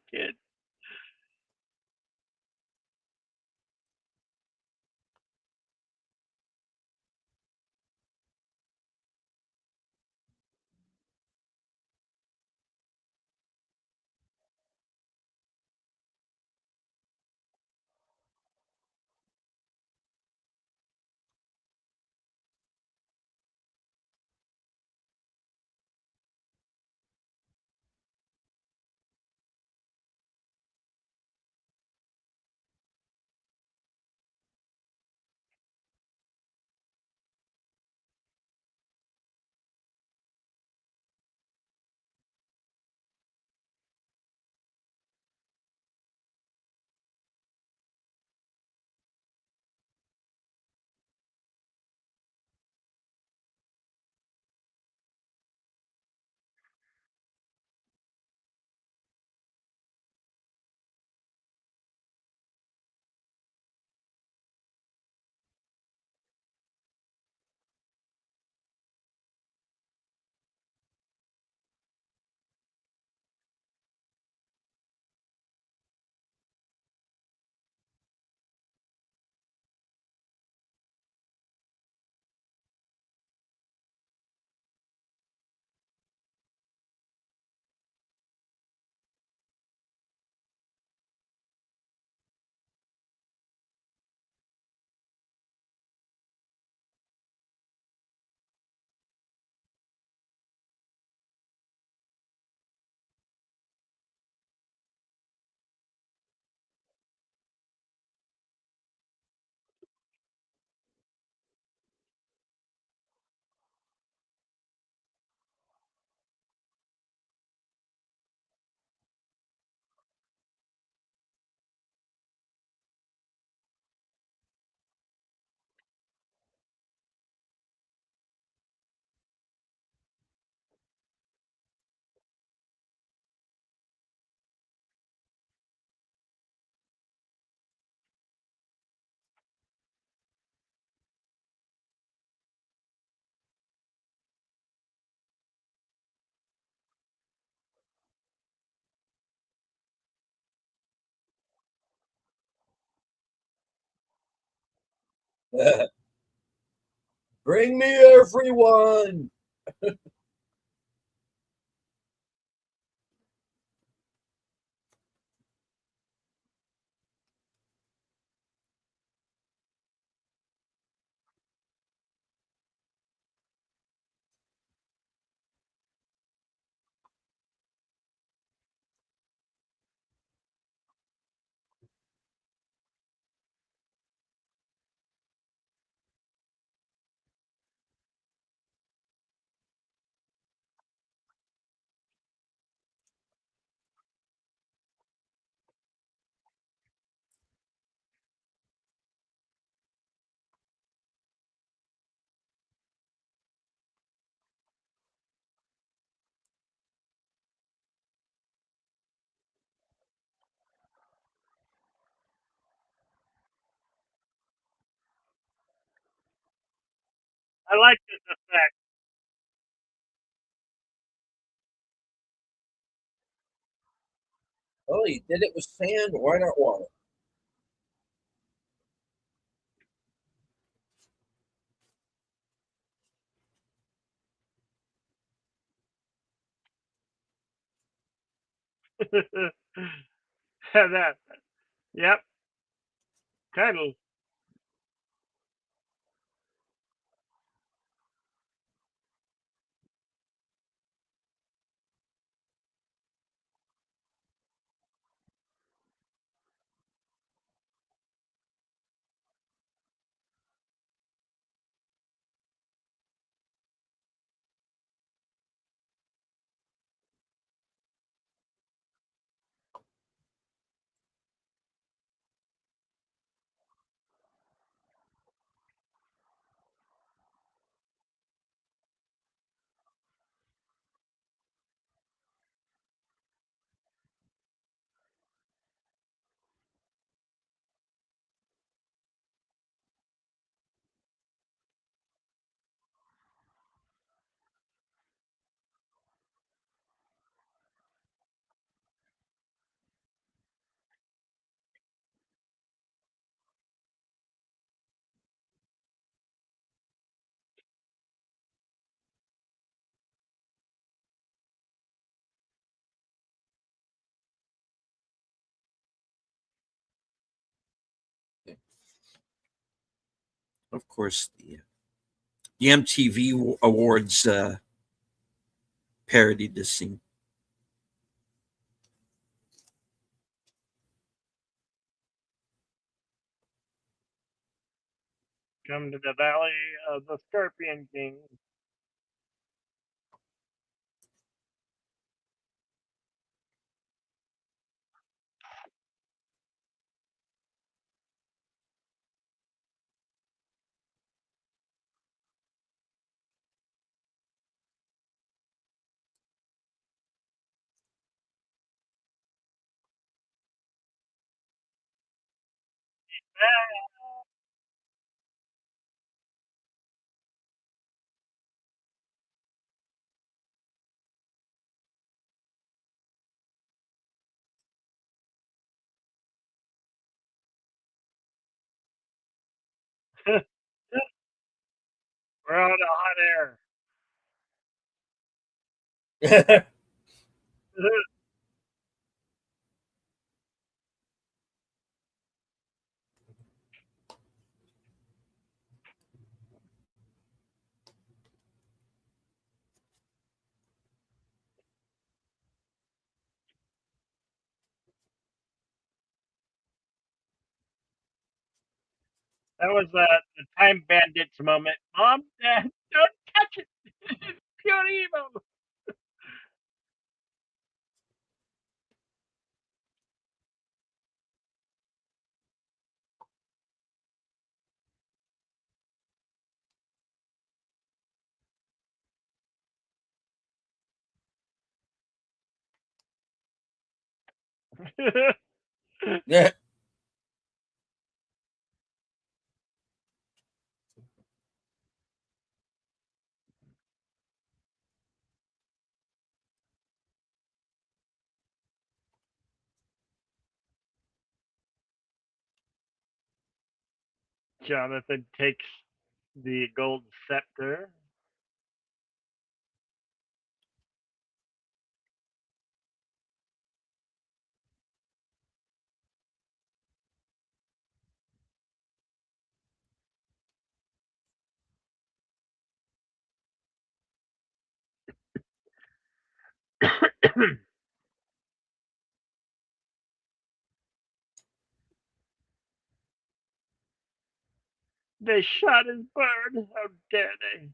kid. Bring me everyone. I like this effect. Oh, you did it with sand. Why not water? That, yep, kind of. Of course, the MTV Awards parodied this scene. Come to the valley of the Scorpion King. We're out of hot air. That That was the Time Bandits moment. Mom, Dad, don't touch it. It's pure evil. Jonathan takes the gold scepter. They shot his bird. How dare they?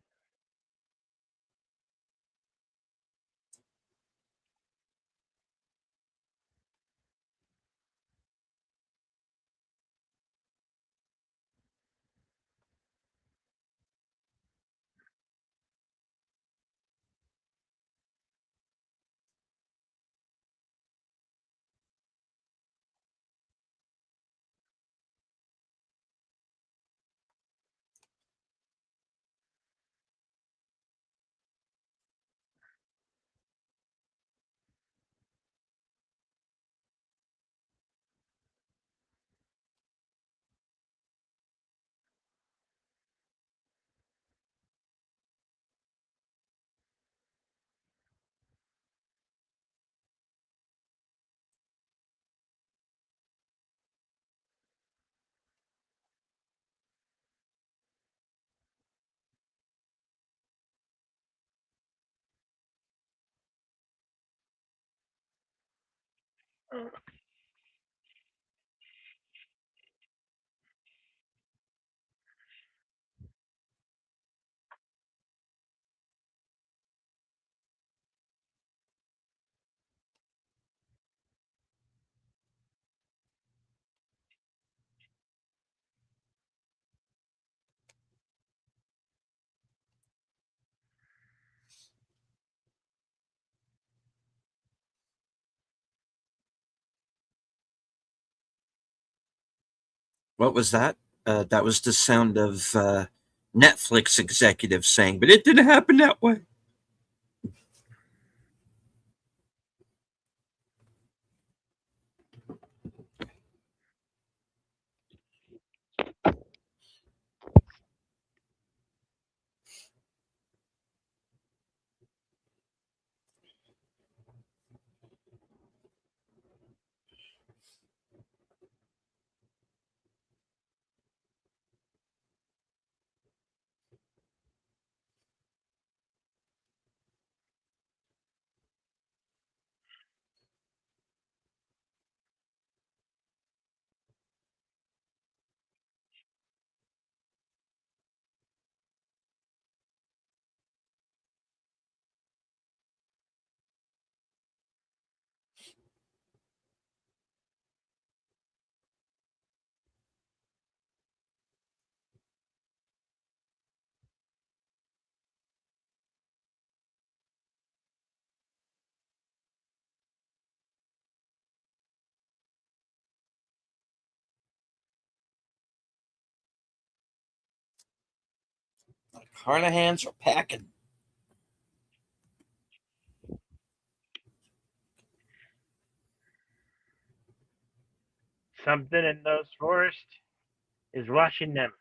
What was that? That was the sound of Netflix executives saying, but it didn't happen that way. Carnahans are packing. Something in those forests is watching them.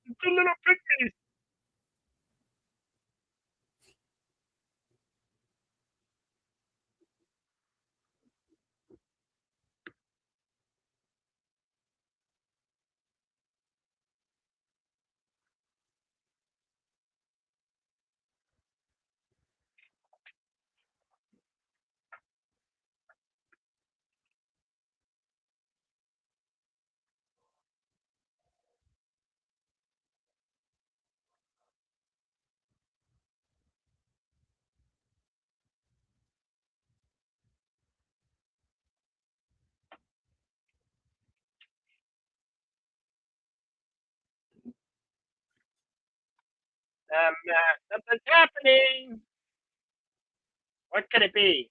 The little pygmies. Something's happening. What could it be?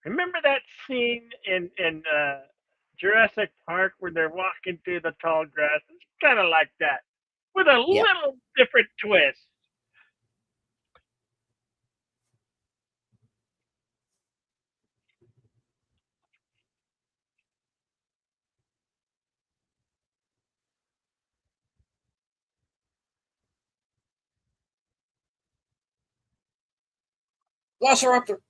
Remember that scene in Jurassic Park where they're walking through the tall grass? It's kind of like that, with a Yeah. little different twist. Velociraptor.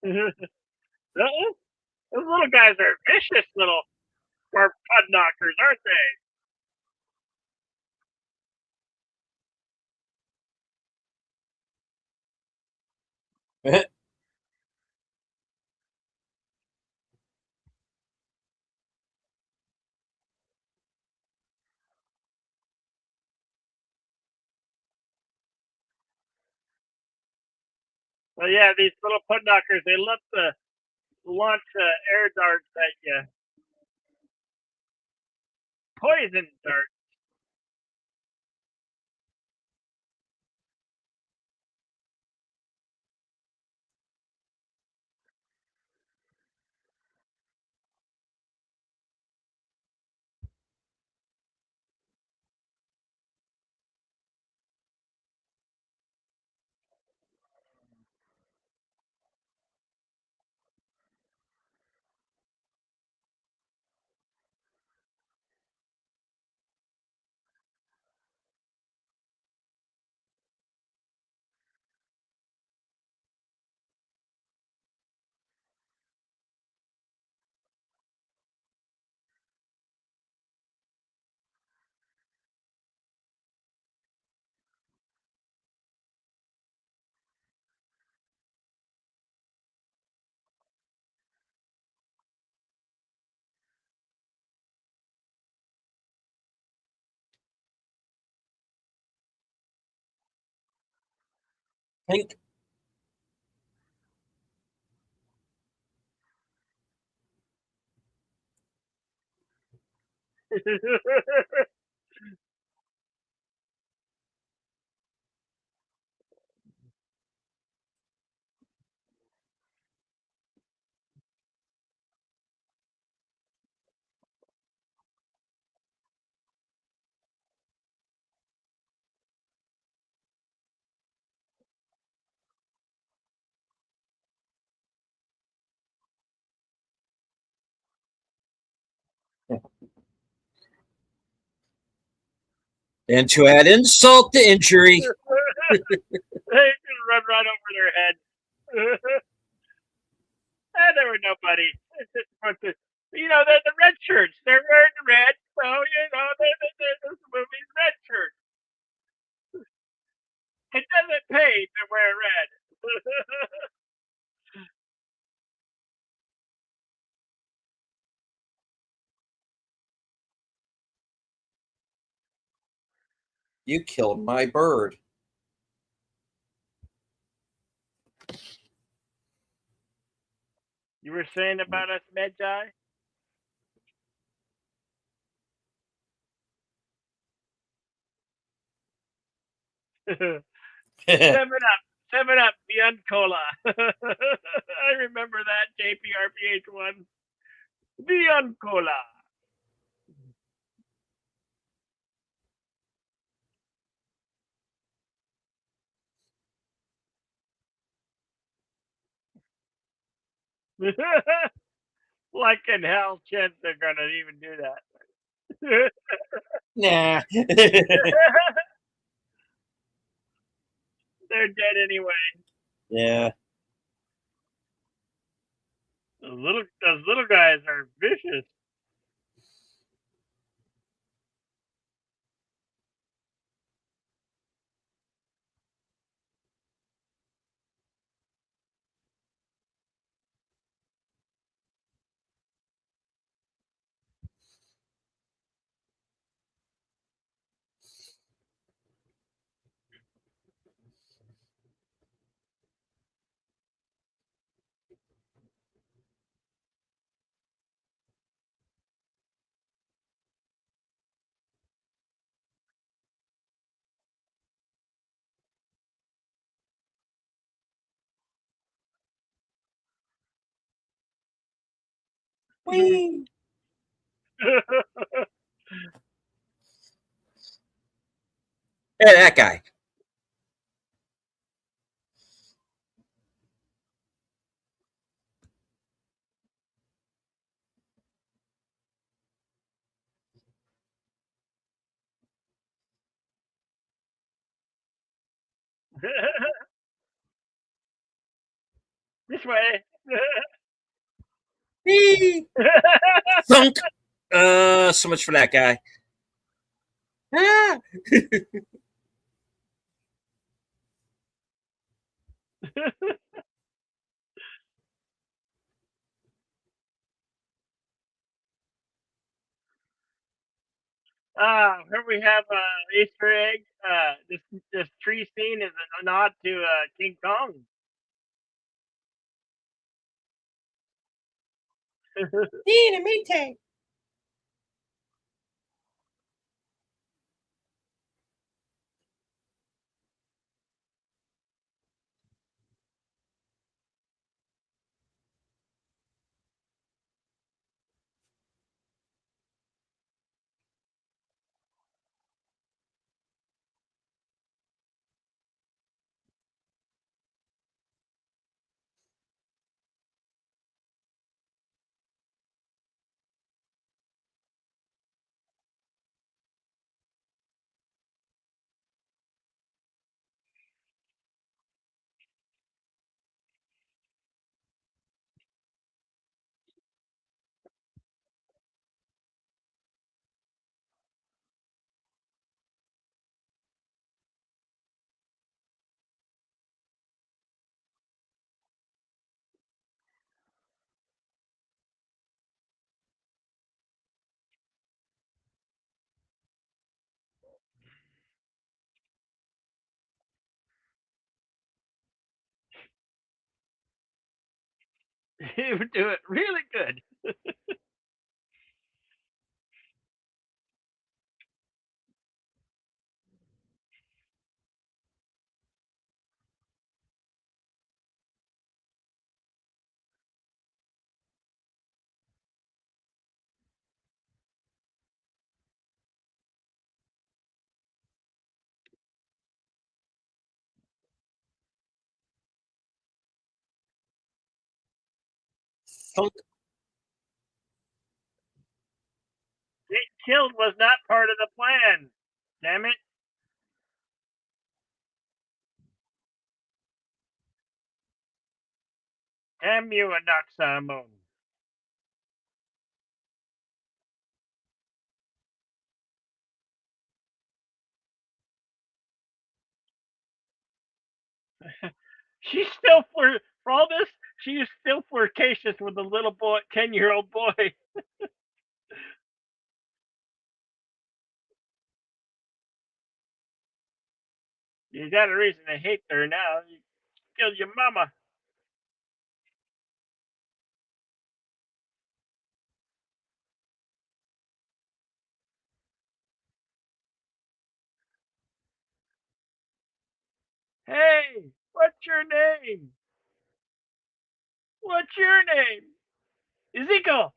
Those little guys are vicious little pud knockers, aren't they? Well, yeah, these little put knockers, they love to launch air darts at you. Poison darts. Think and to add insult to injury. They just run right over their head. And there were nobody. It's just a bunch of, they're the red shirts. They're wearing red, so this movie's red shirt. It doesn't pay to wear red. You killed my bird. You were saying about us, Medjai? Seven Up. 7 Up, Beyond Cola. I remember that JPRPH one. Beyond Cola. Like in hell, chance they're gonna even do that. Nah. They're dead anyway. Yeah. Those little guys are vicious. Whee! Hey, that guy. This way. Whee! Thunk. So much for that guy. Ah! Here we have Easter egg. This tree scene is a nod to King Kong. Dynamite. You do it really good. Getting killed was not part of the plan. Damn it. Damn you, Anaxamon. She's still for all this. She is still flirtatious with the little boy, 10-year-old boy. You got a reason to hate her now. You killed your mama. Hey, what's your name? What's your name? Ezekiel.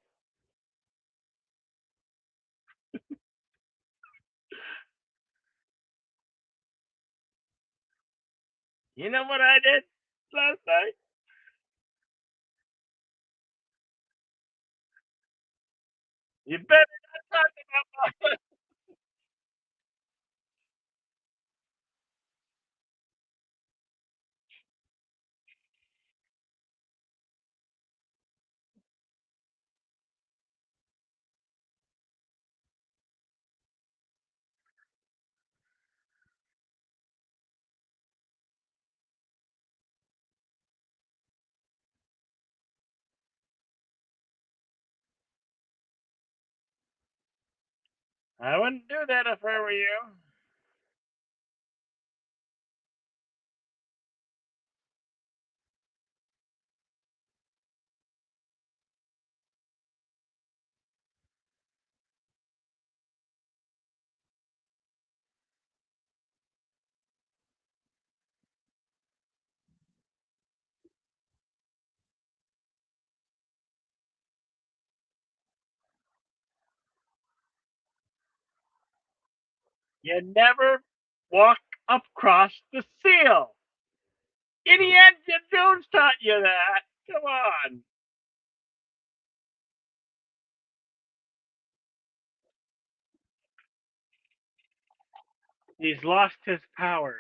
You know what I did last night? You better not talk about my. I wouldn't do that if I were you. You never walk across the seal. Indiana Jones taught you that. Come on. He's lost his powers.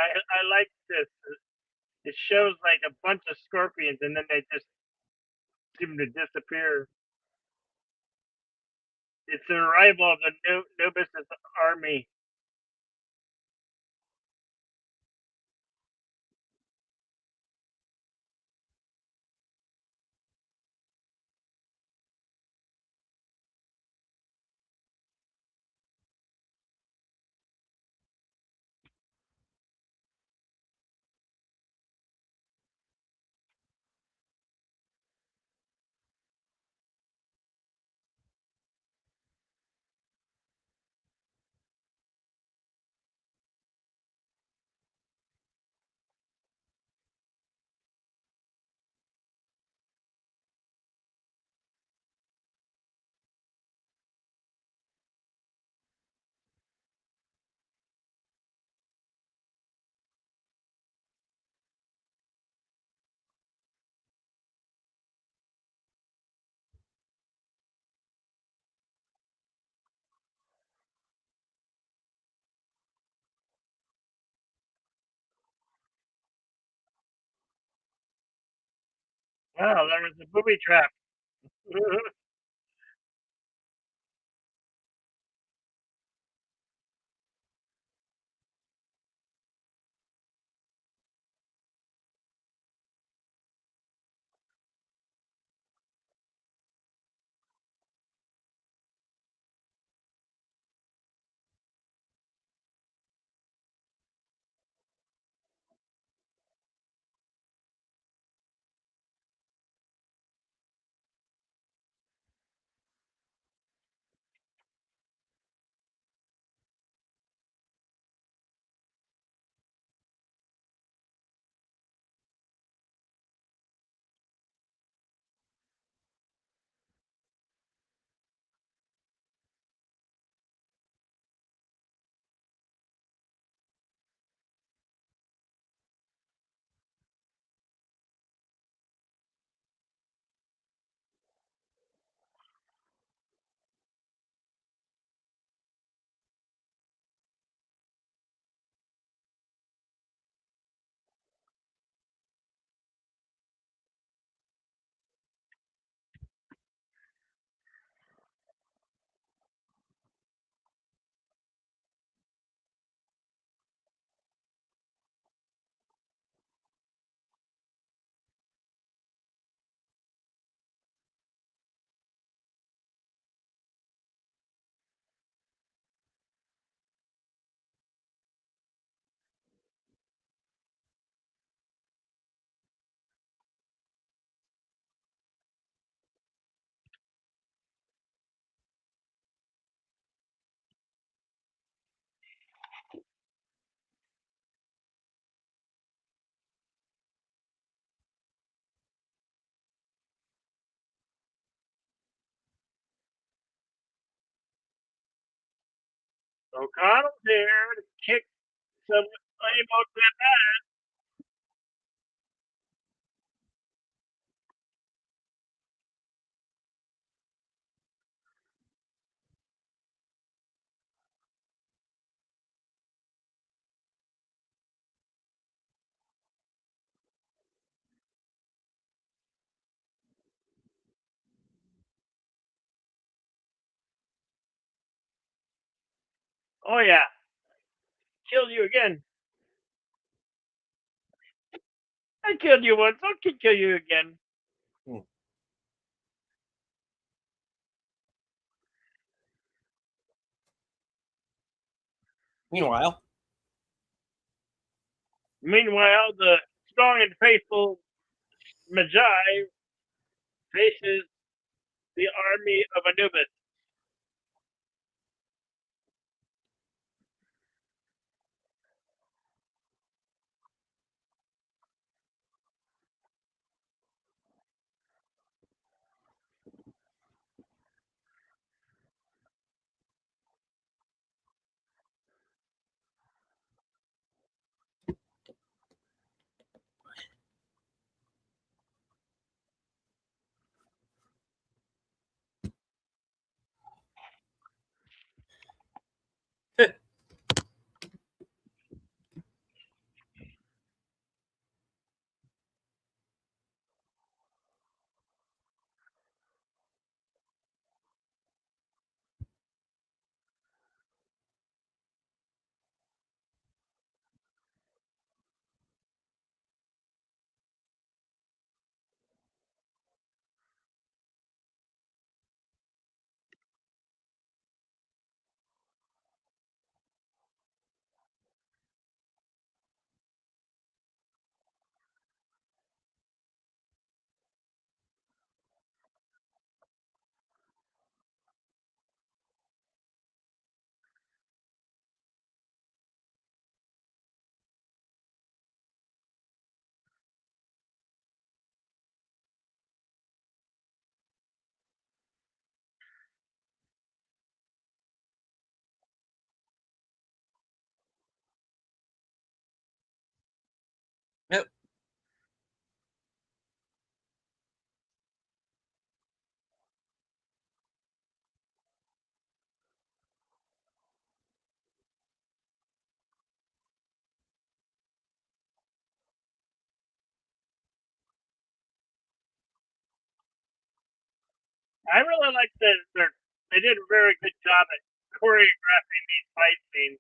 I like this. It shows like a bunch of scorpions, and then they just seem to disappear. It's the arrival of the Nobis army. Wow, that was a booby trap. O'Connell's here to kick some able to. Oh yeah, killed you again. I killed you once. I can kill you again. Hmm. Meanwhile, Meanwhile, the strong and faithful Magi faces the army of Anubis. I really like they did a very good job at choreographing these fight scenes.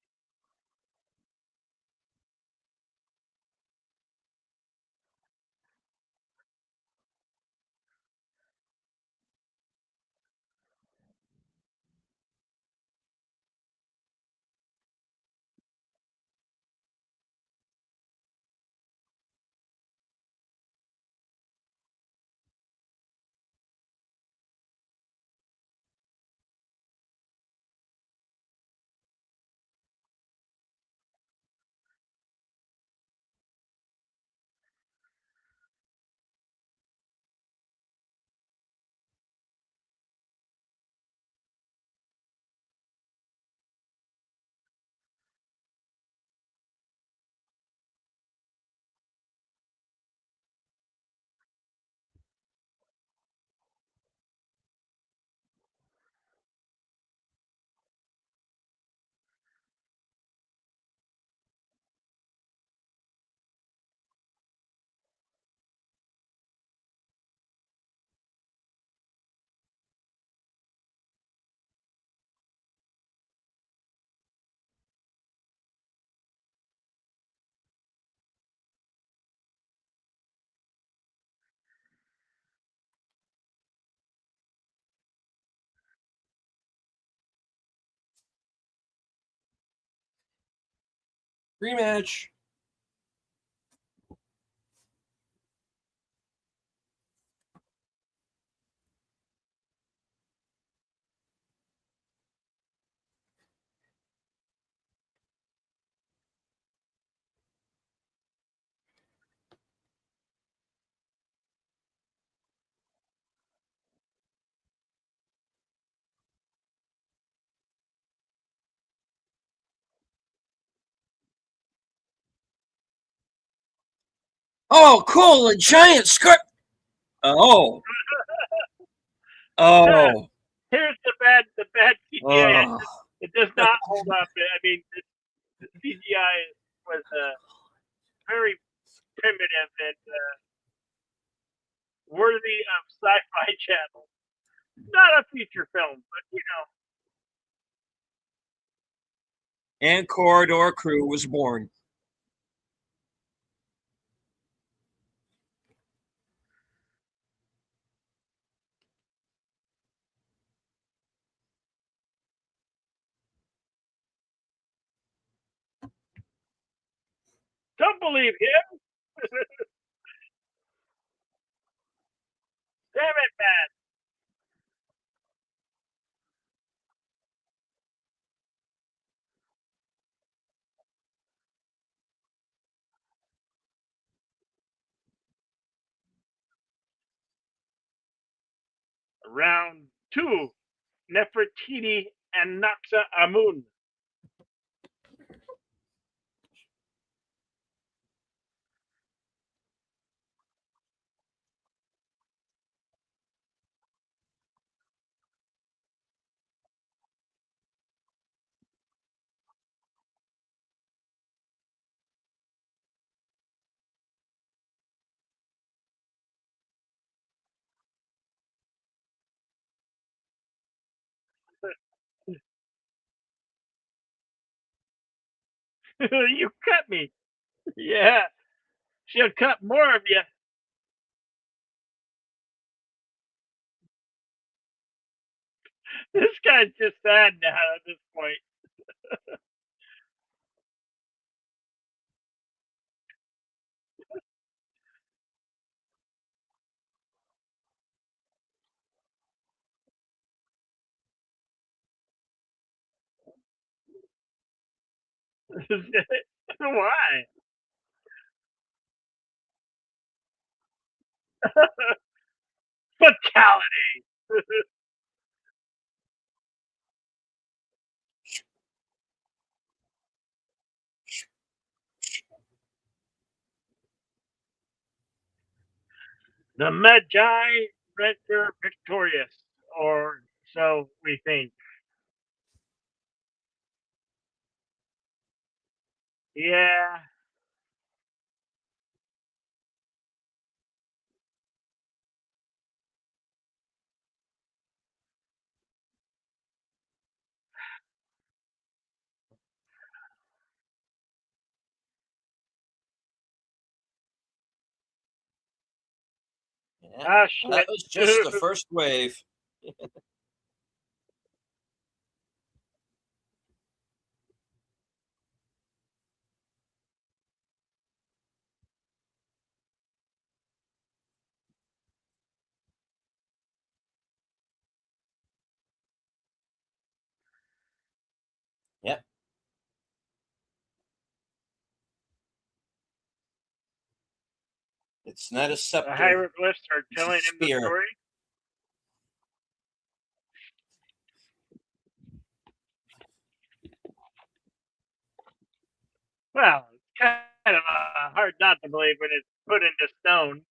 Rematch. Oh, cool! A giant script. Oh, Huh, oh, here's the bad CGI. oh. It does not hold up. I mean, the CGI was very primitive and worthy of Sci-Fi Channel. Not a feature film, but And Corridor Crew was born. don't believe him. Damn it, man. Round two, Nefertiti and Naxa Amun. You cut me. Yeah, she'll cut more of you. This guy's just sad now at this point. Why? Fatality. The Magi render victorious, or so we think. Yeah, Yeah, Ah, that shit. was just the first wave. Yep. It's not a The scepter, hieroglyphs are it's a telling him the spear. story. Well, it's kind of hard not to believe when it's put into stone.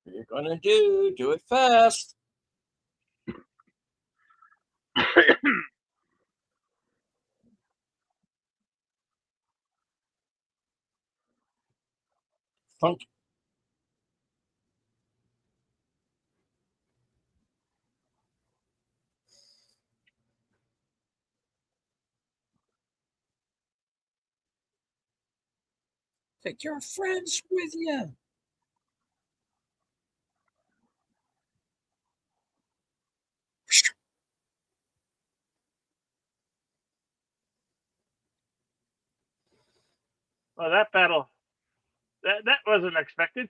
What you're gonna do it fast. Funk. Take your friends with you. Well, that battle, that wasn't expected.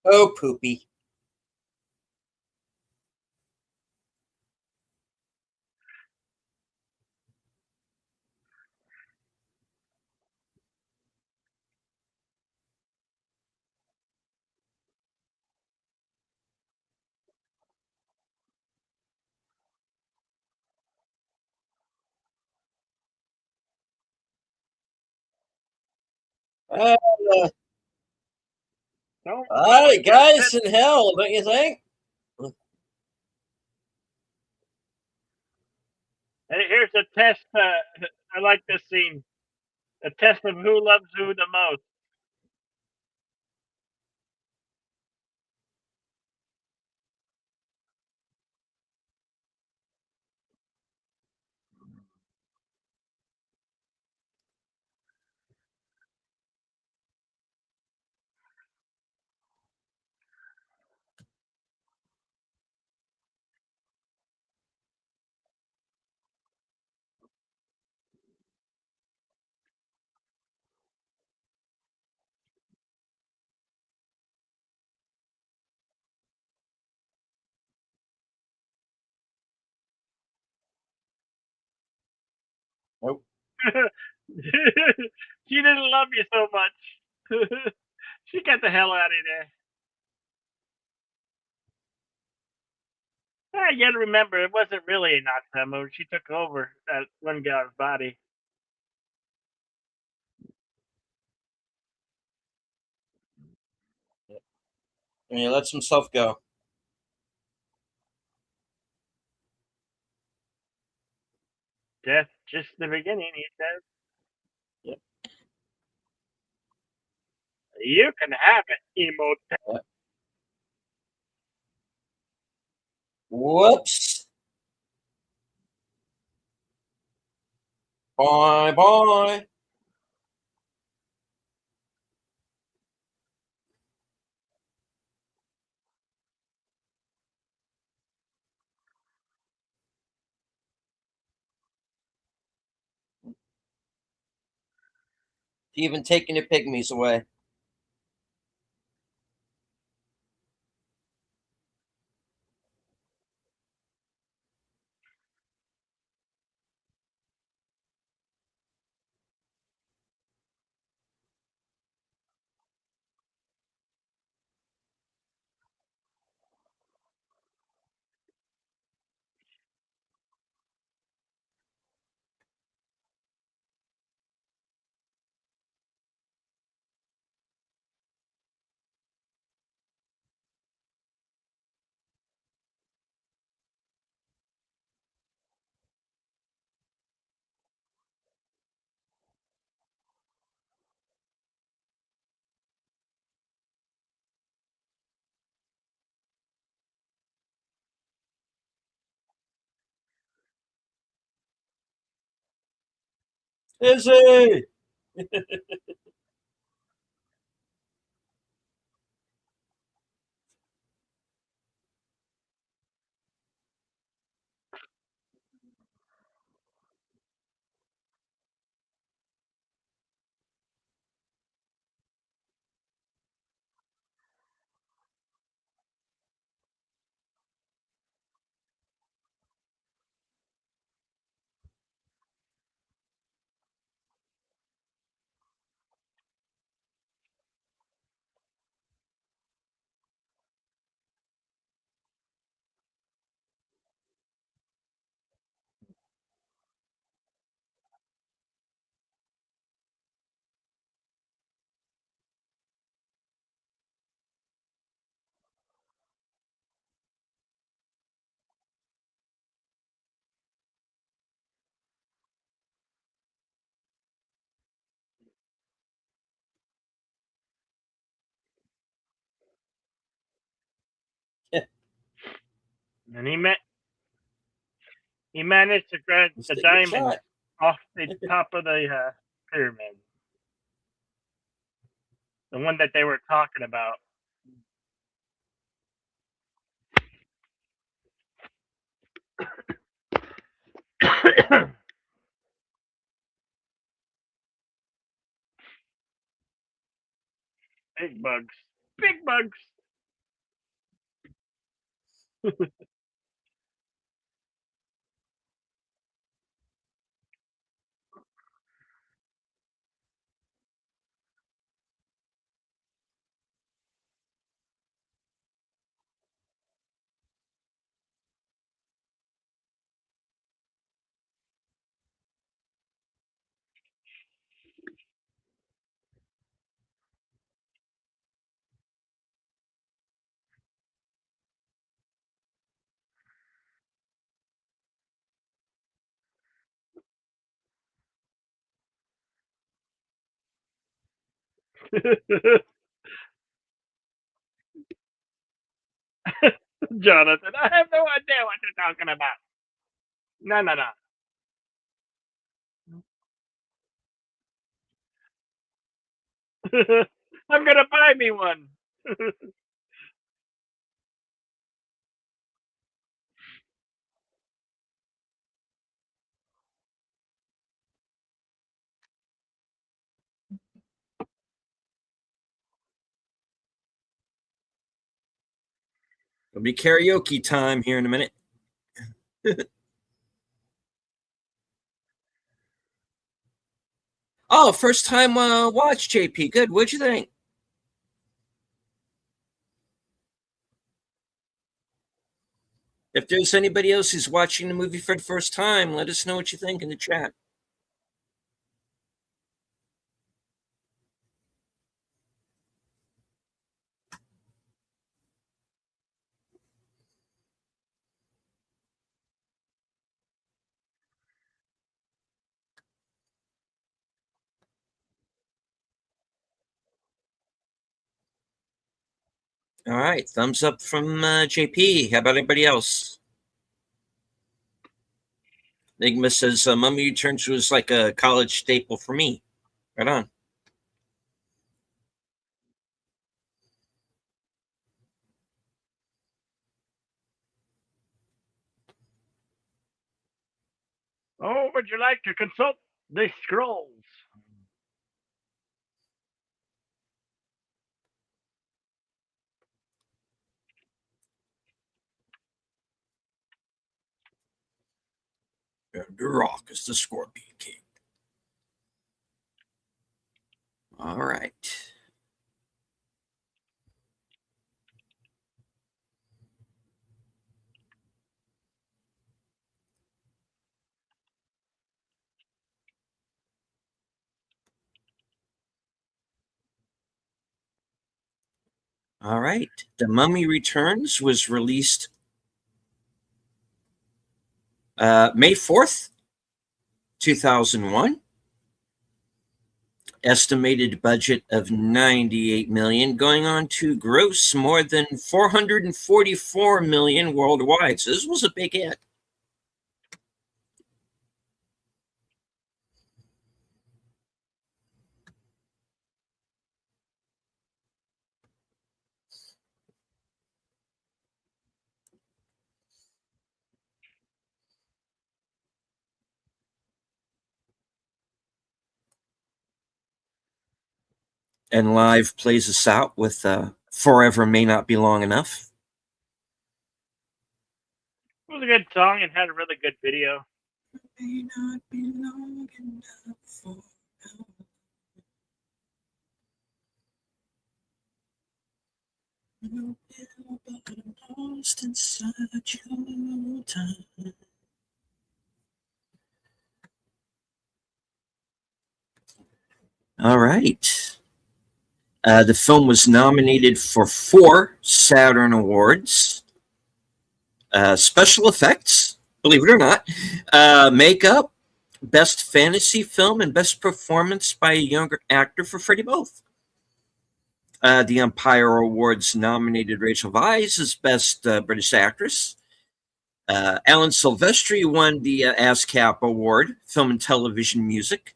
Oh, poopy. Uh, Don't All don't right, get guys it. in hell, don't you think? Hey, here's a test. I like this scene. A test of who loves who the most. Nope. She didn't love you so much. She got the hell out of there. Yeah, you gotta remember, it wasn't really a knockdown move. She took over that one guy's body. And he lets himself go. Death just the beginning, he says. Yep. You can have it, emo. Yep. Whoops. Bye bye. Even taking the pygmies away. Izzy! And he managed to grab Let's the take a diamond shot. off the top of the pyramid. The one that they were talking about. Big bugs. Big bugs. Jonathan, I have no idea what you're talking about. No, no, no. I'm gonna buy me one. It'll be karaoke time here in a minute. Oh, first time watch, JP. Good. What'd you think? If there's anybody else who's watching the movie for the first time, let us know what you think in the chat. All right, thumbs up from JP. How about anybody else? Enigma says Mummy Returns was like a college staple for me. Right on. Oh, would you like to consult the scrolls? And the Rock is the Scorpion King. All right. All right. The Mummy Returns was released May 4th, 2001. Estimated budget of 98 million, going on to gross more than 444 million worldwide. So this was a big hit. And live plays us out with Forever May Not Be Long Enough. It was a good song and had a really good video. May not be long enough for no pill, but I'm lost inside your time. All right. The film was nominated for 4 Saturn Awards. Special effects, believe it or not, makeup, best fantasy film, and best performance by a younger actor for Freddie Both. The Empire Awards nominated Rachel Weisz as best British actress. Alan Silvestri won the ASCAP Award, Film and Television Music.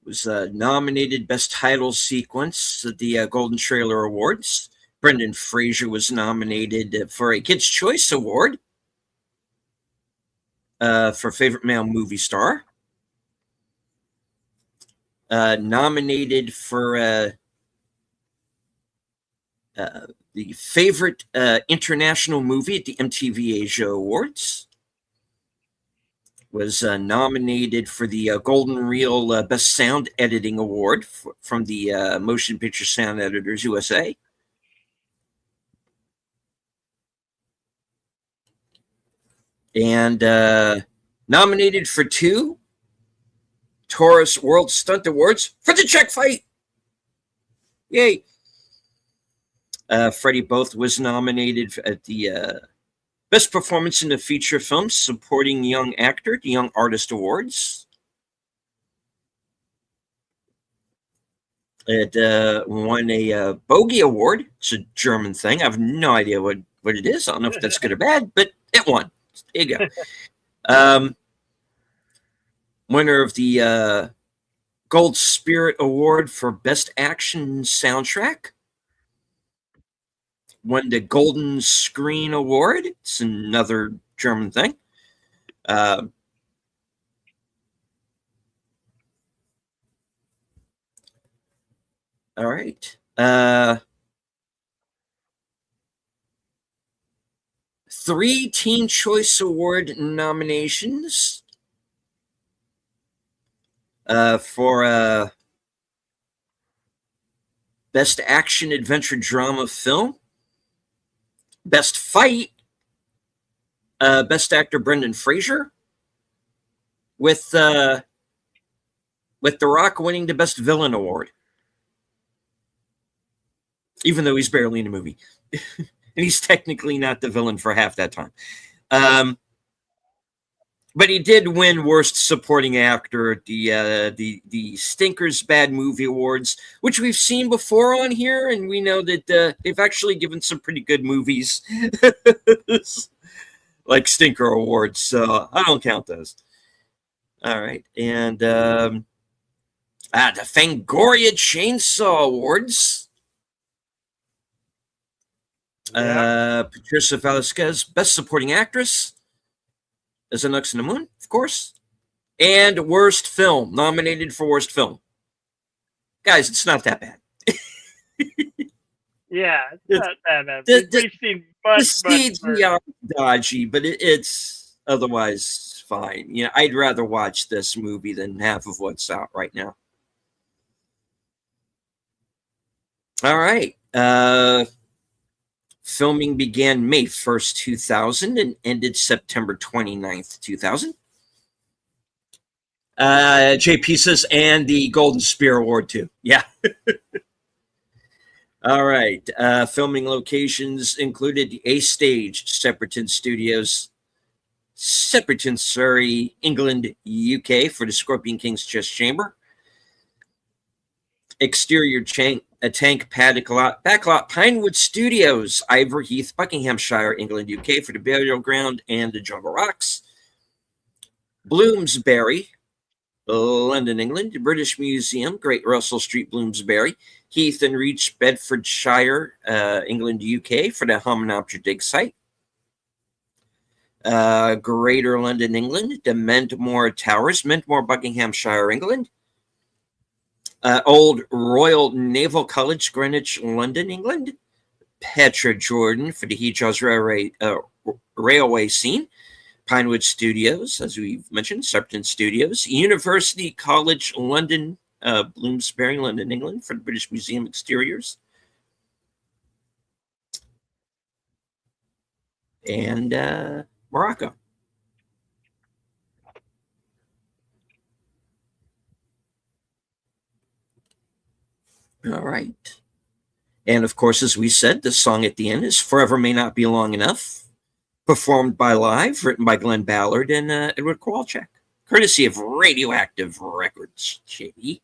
Was nominated Best Title Sequence at the Golden Trailer Awards. Brendan Fraser was nominated for a Kids' Choice Award for Favorite Male Movie Star. Nominated for the Favorite International Movie at the MTV Asia Awards. Was nominated for the Golden Reel Best Sound Editing Award from the Motion Picture Sound Editors USA. And nominated for 2 Taurus World Stunt Awards for the Czech fight. Yay. Freddie Both was nominated at the Best Performance in a Feature Film, Supporting Young Actor, the Young Artist Awards. It won a Bogey Award. It's a German thing. I have no idea what it is. I don't know if that's good or bad, but it won. There you go. Winner of the Gold Spirit Award for Best Action Soundtrack. Won the Golden Screen Award. It's another German thing. All right. 3 Teen Choice Award nominations for Best Action Adventure Drama Film, Best Fight, Best Actor Brendan Fraser, with The Rock winning the Best Villain Award, even though he's barely in the movie. And he's technically not the villain for half that time. But he did win Worst Supporting Actor at the Stinkers Bad Movie Awards, which we've seen before on here, and we know that they've actually given some pretty good movies, like Stinker Awards, so I don't count those. All right, and the Fangoria Chainsaw Awards. Patricia Velasquez, Best Supporting Actress, as a Nux in the Moon, of course. And Worst Film, nominated for Worst Film. Guys, it's not that bad. Yeah, it's not that bad. We've seen the CGI dodgy, but it's otherwise fine. You know, I'd rather watch this movie than half of what's out right now. All right. Filming began May 1st, 2000 and ended September 29th, 2000. JP says, and the Golden Spear Award, too. Yeah. All right. Filming locations included the A Stage, Shepperton Studios, Shepperton, Surrey, England, UK, for the Scorpion King's Chess Chamber. Exterior tank backlot, Pinewood Studios, Ivor Heath, Buckinghamshire, England, UK, for the Burial Ground and the Jungle Rocks. Bloomsbury, London, England, the British Museum, Great Russell Street, Bloomsbury. Heath and Reach, Bedfordshire, England, UK, for the Hominopter dig site. Greater London, England, the Mentmore Towers, Mentmore, Buckinghamshire, England. Old Royal Naval College, Greenwich, London, England. Petra Jordan for the Hejaz Railway Scene. Pinewood Studios, as we've mentioned, Shepperton Studios. University College, London, Bloomsbury, London, England, for the British Museum exteriors. And Morocco. All right. And of course, as we said, the song at the end is Forever May Not Be Long Enough, performed by Live, written by Glenn Ballard and Edward Kowalczyk, courtesy of Radioactive Records, JB.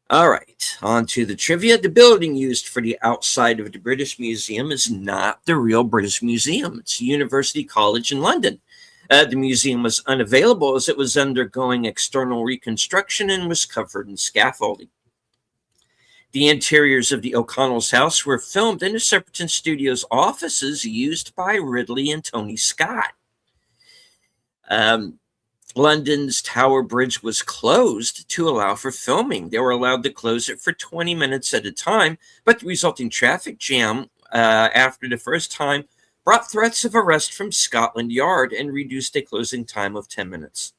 All right, on to the trivia. The building used for the outside of the British Museum is not the real British Museum. It's University College in London. The museum was unavailable as it was undergoing external reconstruction and was covered in scaffolding. The interiors of the O'Connell's house were filmed in the Shepperton Studios offices used by Ridley and Tony Scott. London's Tower Bridge was closed to allow for filming. They were allowed to close it for 20 minutes at a time, but the resulting traffic jam after the first time brought threats of arrest from Scotland Yard and reduced a closing time of 10 minutes.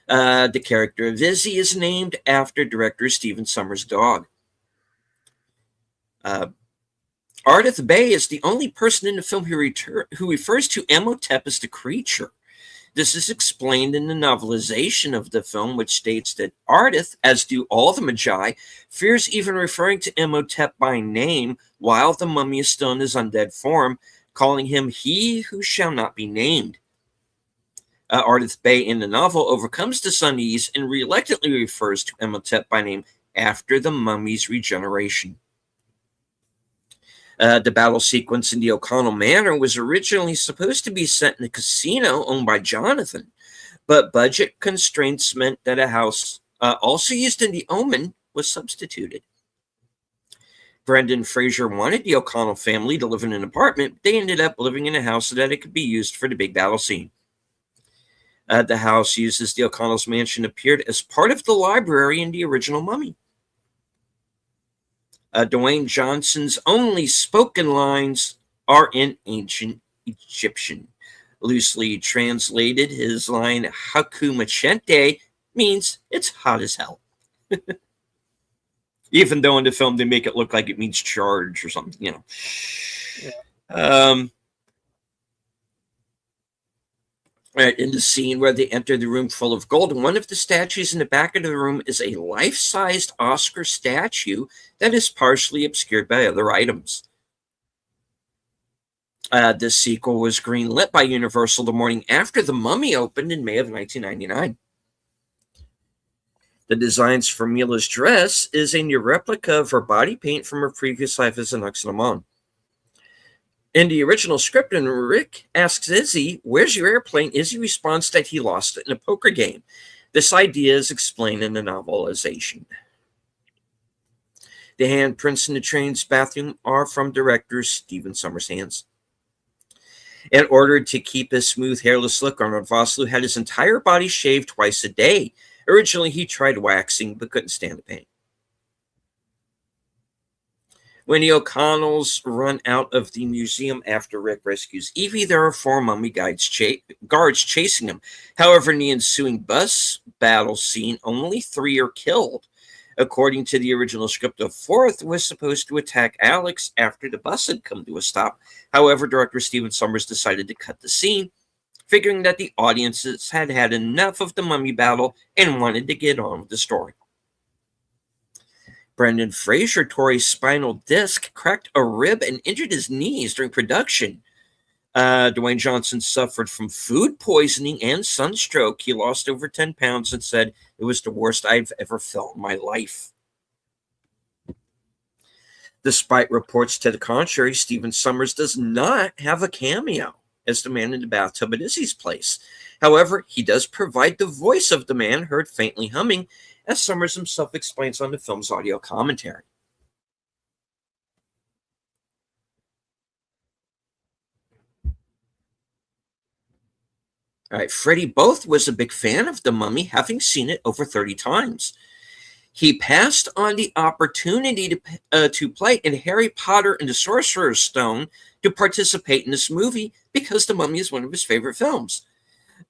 The character of Izzy is named after director Stephen Sommers' dog. Ardith Bay is the only person in the film who refers to Imhotep as the creature. This is explained in the novelization of the film, which states that Ardith, as do all the Magi, fears even referring to Imhotep by name while the mummy is still in his undead form, calling him he who shall not be named. Ardith Bey in the novel overcomes this unease and reluctantly refers to Imhotep by name after the mummy's regeneration. The battle sequence in the O'Connell Manor was originally supposed to be set in a casino owned by Jonathan, but budget constraints meant that a house also used in The Omen was substituted. Brendan Fraser wanted the O'Connell family to live in an apartment, but they ended up living in a house so that it could be used for the big battle scene. The house used as the O'Connell's mansion appeared as part of the library in the original Mummy. Dwayne Johnson's only spoken lines are in ancient Egyptian. Loosely translated, his line "Haku Machente" means it's hot as hell. Even though in the film they make it look like it means charge or something, you know. Yeah. Right, in the scene where they enter the room full of gold, one of the statues in the back of the room is a life-sized Oscar statue that is partially obscured by other items. This sequel was greenlit by Universal the morning after The Mummy opened in May of 1999. The designs for Mila's dress is a near replica of her body paint from her previous life as an Oxynomon. In the original script, when Rick asks Izzy, "Where's your airplane?" Izzy responds that he lost it in a poker game. This idea is explained in the novelization. The handprints in the train's bathroom are from director Stephen Sommers' hands. In order to keep his smooth, hairless look, Arnold Vosloo had his entire body shaved twice a day. Originally, he tried waxing, but couldn't stand the pain. When the O'Connells run out of the museum after Rick rescues Evie, there are 4 mummy guards chasing him. However, in the ensuing bus battle scene, only 3 are killed. According to the original script, the 4th was supposed to attack Alex after the bus had come to a stop. However, director Stephen Sommers decided to cut the scene, figuring that the audiences had had enough of the mummy battle and wanted to get on with the story. Brendan Fraser tore a spinal disc, cracked a rib, and injured his knees during production. Dwayne Johnson suffered from food poisoning and sunstroke. He lost over 10 pounds and said, "It was the worst I've ever felt in my life." Despite reports to the contrary, Stephen Sommers does not have a cameo as the man in the bathtub at Izzy's place. However, he does provide the voice of the man heard faintly humming, as Sommers himself explains on the film's audio commentary. All right, Freddie Both was a big fan of The Mummy, having seen it over 30 times. He passed on the opportunity to play in Harry Potter and the Sorcerer's Stone to participate in this movie because The Mummy is one of his favorite films.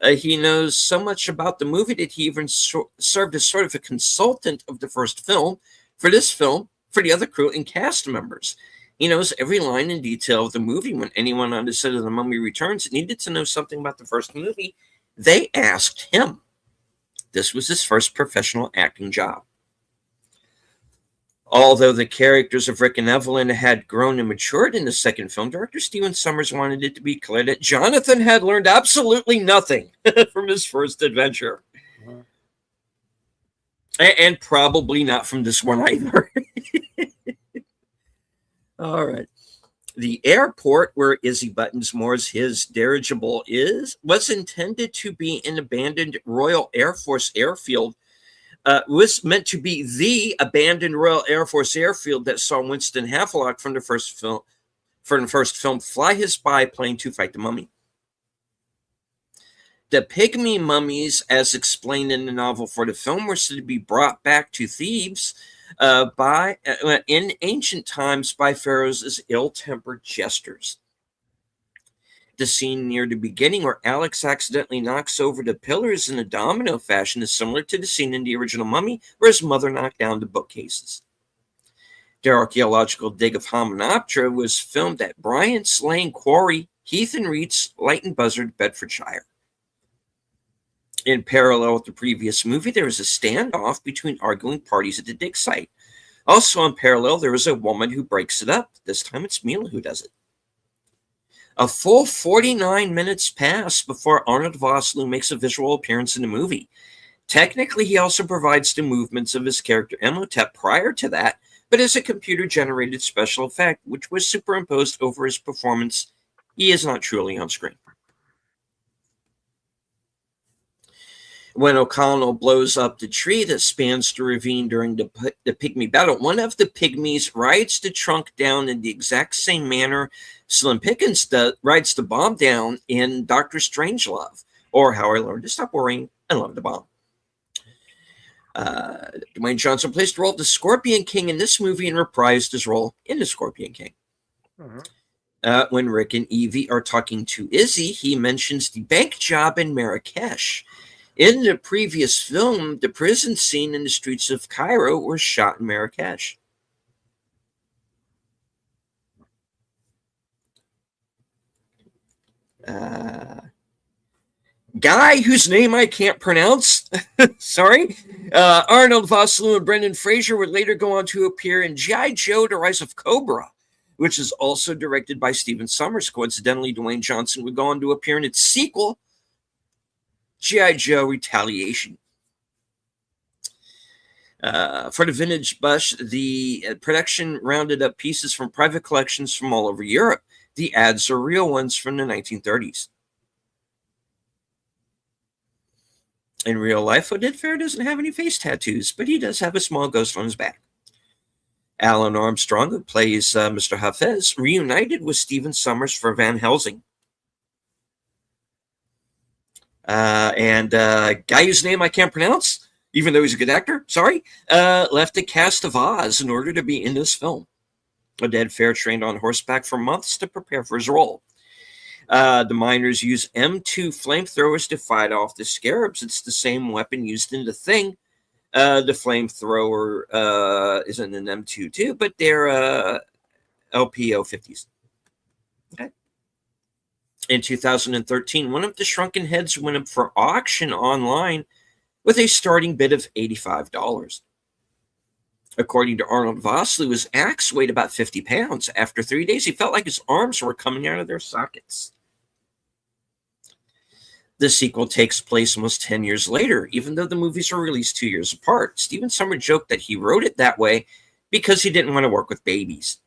He knows so much about the movie that he even served as sort of a consultant of the first film for this film for the other crew and cast members. He knows every line and detail of the movie. When anyone on the set of The Mummy Returns needed to know something about the first movie, they asked him. This was his first professional acting job. Although the characters of Rick and Evelyn had grown and matured in the second film, director Stephen Sommers wanted it to be clear that Jonathan had learned absolutely nothing from his first adventure. And probably not from this one either. All right. The airport where Izzy Buttonsmore's his dirigible was intended to be an abandoned Royal Air Force airfield. Was meant to be the abandoned Royal Air Force airfield that saw Winston Havelock from the first film fly his spy plane to fight the mummy. The pygmy mummies, as explained in the novel for the film, were said to be brought back to Thebes in ancient times by pharaohs' ill-tempered jesters. The scene near the beginning where Alex accidentally knocks over the pillars in a domino fashion is similar to the scene in the original Mummy where his mother knocked down the bookcases. The archaeological dig of Hymenoptera was filmed at Bryant's Lane Quarry, Heath and Reed's Leighton Buzzard, Bedfordshire. In parallel with the previous movie, there is a standoff between arguing parties at the dig site. Also in parallel, there is a woman who breaks it up. This time it's Mila who does it. A full 49 minutes pass before Arnold Vosloo makes a visual appearance in the movie. Technically, he also provides the movements of his character Imhotep prior to that, but as a computer-generated special effect, which was superimposed over his performance, he is not truly on screen. When O'Connell blows up the tree that spans the ravine during the pygmy battle, one of the pygmies rides the trunk down in the exact same manner Slim Pickens rides the bomb down in Doctor Strangelove, or How I Learned to Stop Worrying and Love the Bomb. Dwayne Johnson plays the role of the Scorpion King in this movie and reprised his role in The Scorpion King. When Rick and Evie are talking to Izzy, he mentions the bank job in Marrakesh. In the previous film, the prison scene in the streets of Cairo was shot in Marrakesh. Guy whose name I can't pronounce. Sorry. Arnold Vosloo and Brendan Fraser would later go on to appear in G.I. Joe: The Rise of Cobra, which is also directed by Stephen Sommers. Coincidentally, Dwayne Johnson would go on to appear in its sequel, G.I. Joe: Retaliation. For the vintage bush, the production rounded up pieces from private collections from all over Europe. The ads are real ones from the 1930s. In real life, Oded Fehr doesn't have any face tattoos, but he does have a small ghost on his back. Alan Armstrong, who plays Mr. Hafez, reunited with Stephen Sommers for Van Helsing. And guy whose name I can't pronounce, even though he's a good actor, left the cast of Oz in order to be in this film. Oded Fehr trained on horseback for months to prepare for his role. The miners use M2 flamethrowers to fight off the scarabs. It's the same weapon used in The Thing. The flamethrower isn't an M2 too, but they're LPO-50s. Okay. In 2013, one of the shrunken heads went up for auction online with a starting bid of $85. According to Arnold Vosloo, his axe weighed about 50 pounds. After 3 days, he felt like his arms were coming out of their sockets. The sequel takes place almost 10 years later, even though the movies were released 2 years apart. Stephen Sommers joked that he wrote it that way because he didn't want to work with babies.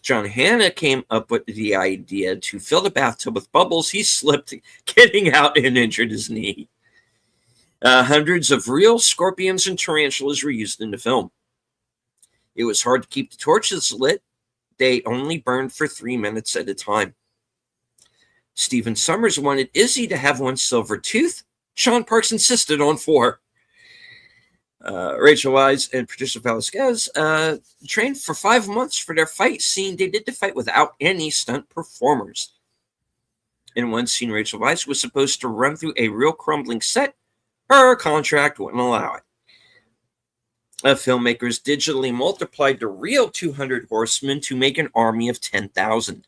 John Hannah came up with the idea to fill the bathtub with bubbles. He slipped, getting out, and injured his knee. Hundreds of real scorpions and tarantulas were used in the film. It was hard to keep the torches lit. They only burned for 3 minutes at a time. Stephen Sommers wanted Izzy to have one silver tooth. Sean Parks insisted on 4. Rachel Weisz and Patricia Velasquez trained for 5 months for their fight scene. They did the fight without any stunt performers. In one scene, Rachel Weisz was supposed to run through a real crumbling set. Her contract wouldn't allow it. Filmmakers digitally multiplied the real 200 horsemen to make an army of 10,000.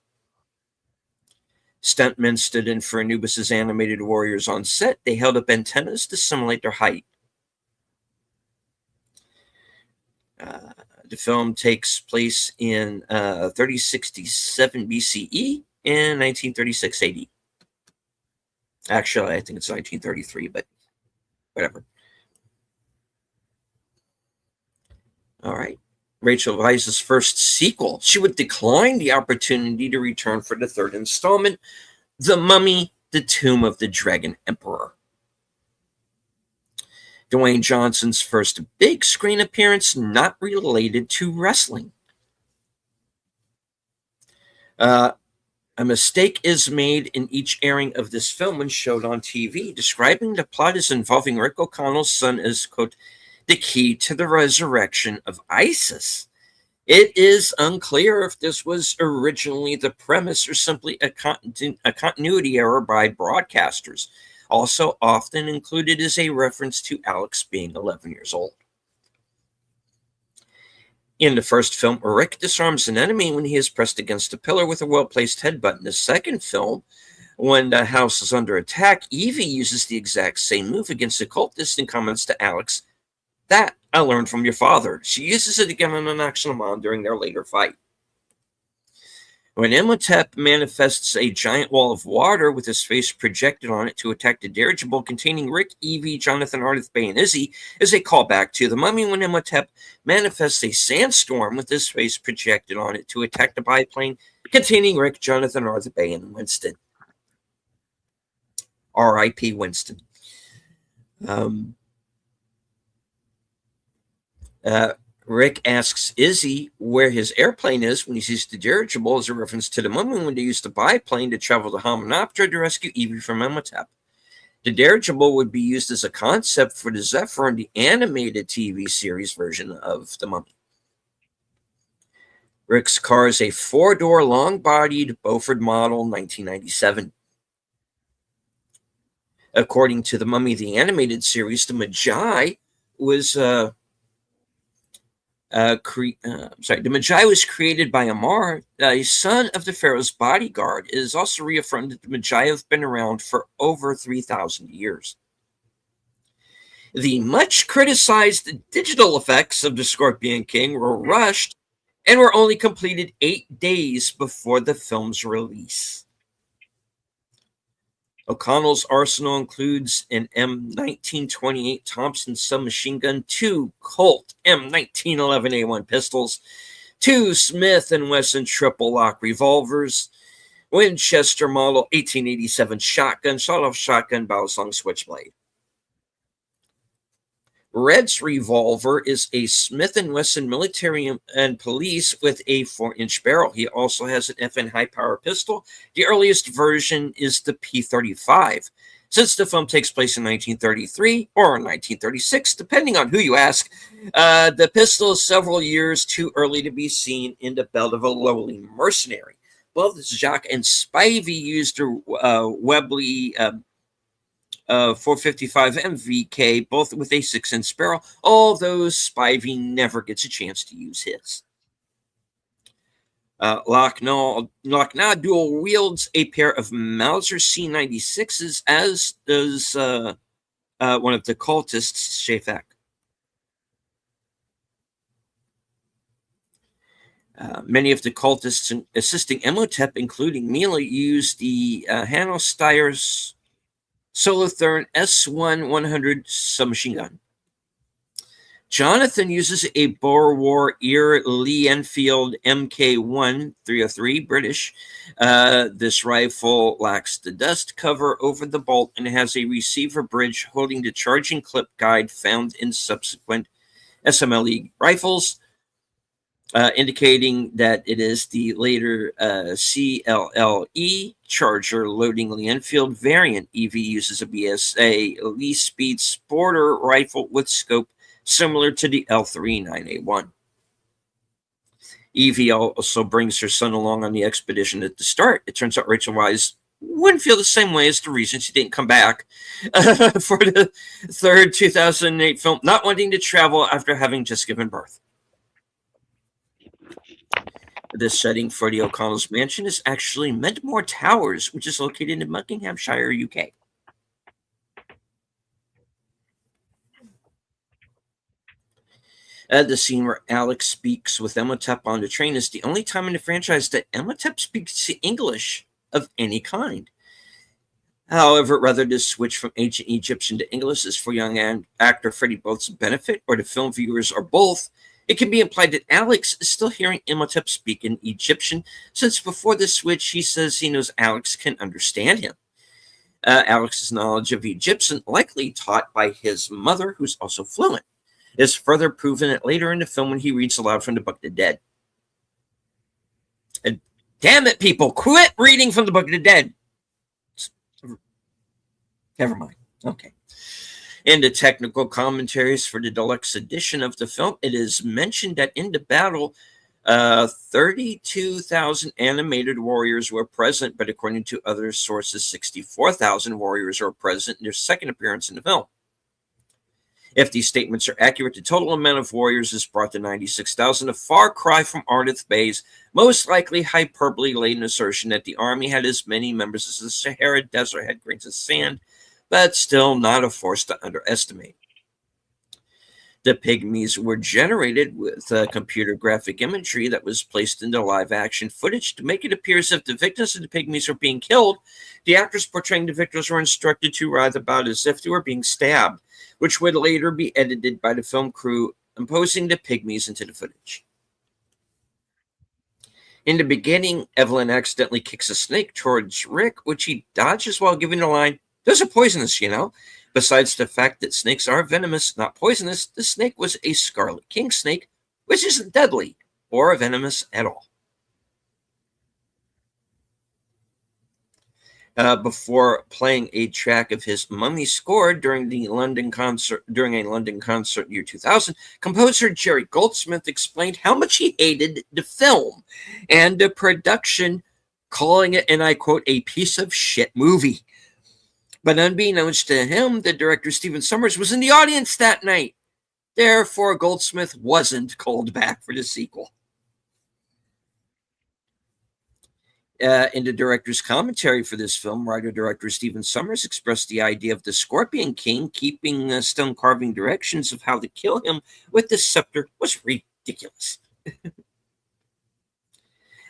Stuntmen stood in for Anubis's animated warriors on set. They held up antennas to simulate their height. The film takes place in 3067 BCE and 1936 AD. Actually, I think it's 1933, but whatever. All right. Rachel Weisz's first sequel. She would decline the opportunity to return for the third installment, The Mummy, The Tomb of the Dragon Emperor. Dwayne Johnson's first big screen appearance, not related to wrestling. A mistake is made in each airing of this film when showed on TV, describing the plot as involving Rick O'Connell's son as, quote, the key to the resurrection of Isis. It is unclear if this was originally the premise or simply a continuity error by broadcasters. Also often included is a reference to Alex being 11 years old. In the first film, Rick disarms an enemy when he is pressed against a pillar with a well-placed headbutt. In the second film, When the house is under attack, Evie uses the exact same move against the cultist and comments to Alex, "That I learned from your father." She uses it again on Anaximon during their later fight. When Imhotep manifests a giant wall of water with his face projected on it to attack the dirigible containing Rick, Evie, Jonathan, Ardith, Bay, and Izzy, is a callback to the Mummy when Imhotep manifests a sandstorm with his face projected on it to attack the biplane containing Rick, Jonathan, Ardith, Bay, and Winston. R.I.P. Winston. Rick asks Izzy where his airplane is when he sees the dirigible as a reference to the Mummy when they used the biplane to travel to Hamunaptra to rescue Evie from Imhotep. The dirigible would be used as a concept for the Zephyr in the animated TV series version of the Mummy. Rick's car is a four-door, long-bodied Beaufort model 1997. According to the Mummy, the animated series, the Magi was the Magi was created by Amar, a son of the Pharaoh's bodyguard. It is also reaffirmed that the Magi have been around for over 3,000 years. The much criticized digital effects of the Scorpion King were rushed and were only completed 8 days before the film's release. O'Connell's arsenal includes an M1928 Thompson submachine gun, 2 Colt M1911A1 pistols, 2 Smith & Wesson triple-lock revolvers, Winchester model 1887 shotgun, sawed-off shotgun, barrel-slung switchblade. Red's revolver is a Smith & Wesson military and police with a 4-inch barrel. He also has an FN high-power pistol. The earliest version is the P35. Since the film takes place in 1933 or 1936, depending on who you ask, the pistol is several years too early to be seen in the belt of a lowly mercenary. Both Jacques and Spivey used a Webley 455 MVK, both with a 6-inch barrel, although Spivey never gets a chance to use his. Lochnaw dual wields a pair of Mauser C96s, as does one of the cultists, Shafak. Many of the cultists assisting Imhotep, including Mila, use the Hanno Steyer's Solothurn S1-100 submachine gun. Jonathan uses a Boer War Ear Lee Enfield MK1 303 British. This rifle lacks the dust cover over the bolt and has a receiver bridge holding the charging clip guide found in subsequent SMLE rifles, indicating that it is the later CLLE Charger loading Lee Enfield variant. Evie uses a BSA Lee Speed Sporter rifle with scope similar to the L39A1. Evie also brings her son along on the expedition at the start. It turns out Rachel Wise wouldn't feel the same way as the reason she didn't come back for the third 2008 film, not wanting to travel after having just given birth. The setting for the O'Connell's mansion is actually Medmore Towers, which is located in Buckinghamshire, UK. The scene where Alex speaks with Imhotep on the train is the only time in the franchise that Imhotep speaks English of any kind. However, whether this switch from ancient Egyptian to English is for young actor Freddie Both's benefit or the film viewers or both, it can be implied that Alex is still hearing Imhotep speak in Egyptian, since before the switch he says he knows Alex can understand him. Alex's knowledge of Egyptian, likely taught by his mother, who's also fluent, is further proven later in the film when he reads aloud from the Book of the Dead. And damn it, people, quit reading from the Book of the Dead. Never mind. Okay. In the technical commentaries for the deluxe edition of the film, it is mentioned that in the battle, 32,000 animated warriors were present, but according to other sources, 64,000 warriors were present in their second appearance in the film. If these statements are accurate, the total amount of warriors is brought to 96,000, a far cry from Ardith Bay's most likely hyperbole-laden assertion that the army had as many members as the Sahara Desert had grains of sand, but still not a force to underestimate. The pygmies were generated with computer graphic imagery that was placed into live-action footage to make it appear as if the victims of the pygmies were being killed. The actors portraying the victims were instructed to writhe about as if they were being stabbed, which would later be edited by the film crew, imposing the pygmies into the footage. In the beginning, Evelyn accidentally kicks a snake towards Rick, which he dodges while giving the line, "Those are poisonous, you know." Besides the fact that snakes are venomous, not poisonous, the snake was a scarlet king snake, which isn't deadly or venomous at all. Before playing a track of his Mummy score during a London concert year 2000, composer Jerry Goldsmith explained how much he hated the film and the production, calling it, and I quote, "a piece of shit movie." But unbeknownst to him, the director Stephen Sommers was in the audience that night. Therefore, Goldsmith wasn't called back for the sequel. In the director's commentary for this film, writer-director Stephen Sommers expressed the idea of the Scorpion King keeping stone carving directions of how to kill him with the scepter was ridiculous.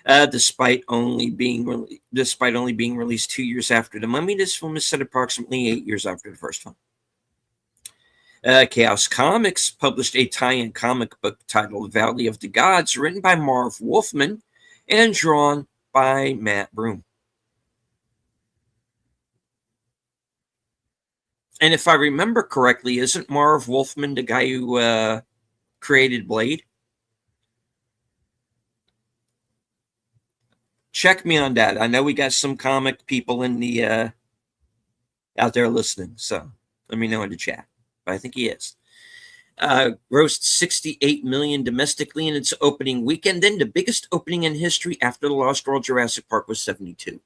Despite only being released 2 years after The Mummy, this film is set approximately 8 years after the first film. Chaos Comics published a tie-in comic book titled Valley of the Gods, written by Marv Wolfman and drawn by Matt Broom. And if I remember correctly, isn't Marv Wolfman the guy who created Blade? Check me on that. I know we got some comic people in the out there listening, so let me know in the chat. But I think he is. Grossed $68 million domestically in its opening weekend. Then the biggest opening in history after The Lost World Jurassic Park was 72.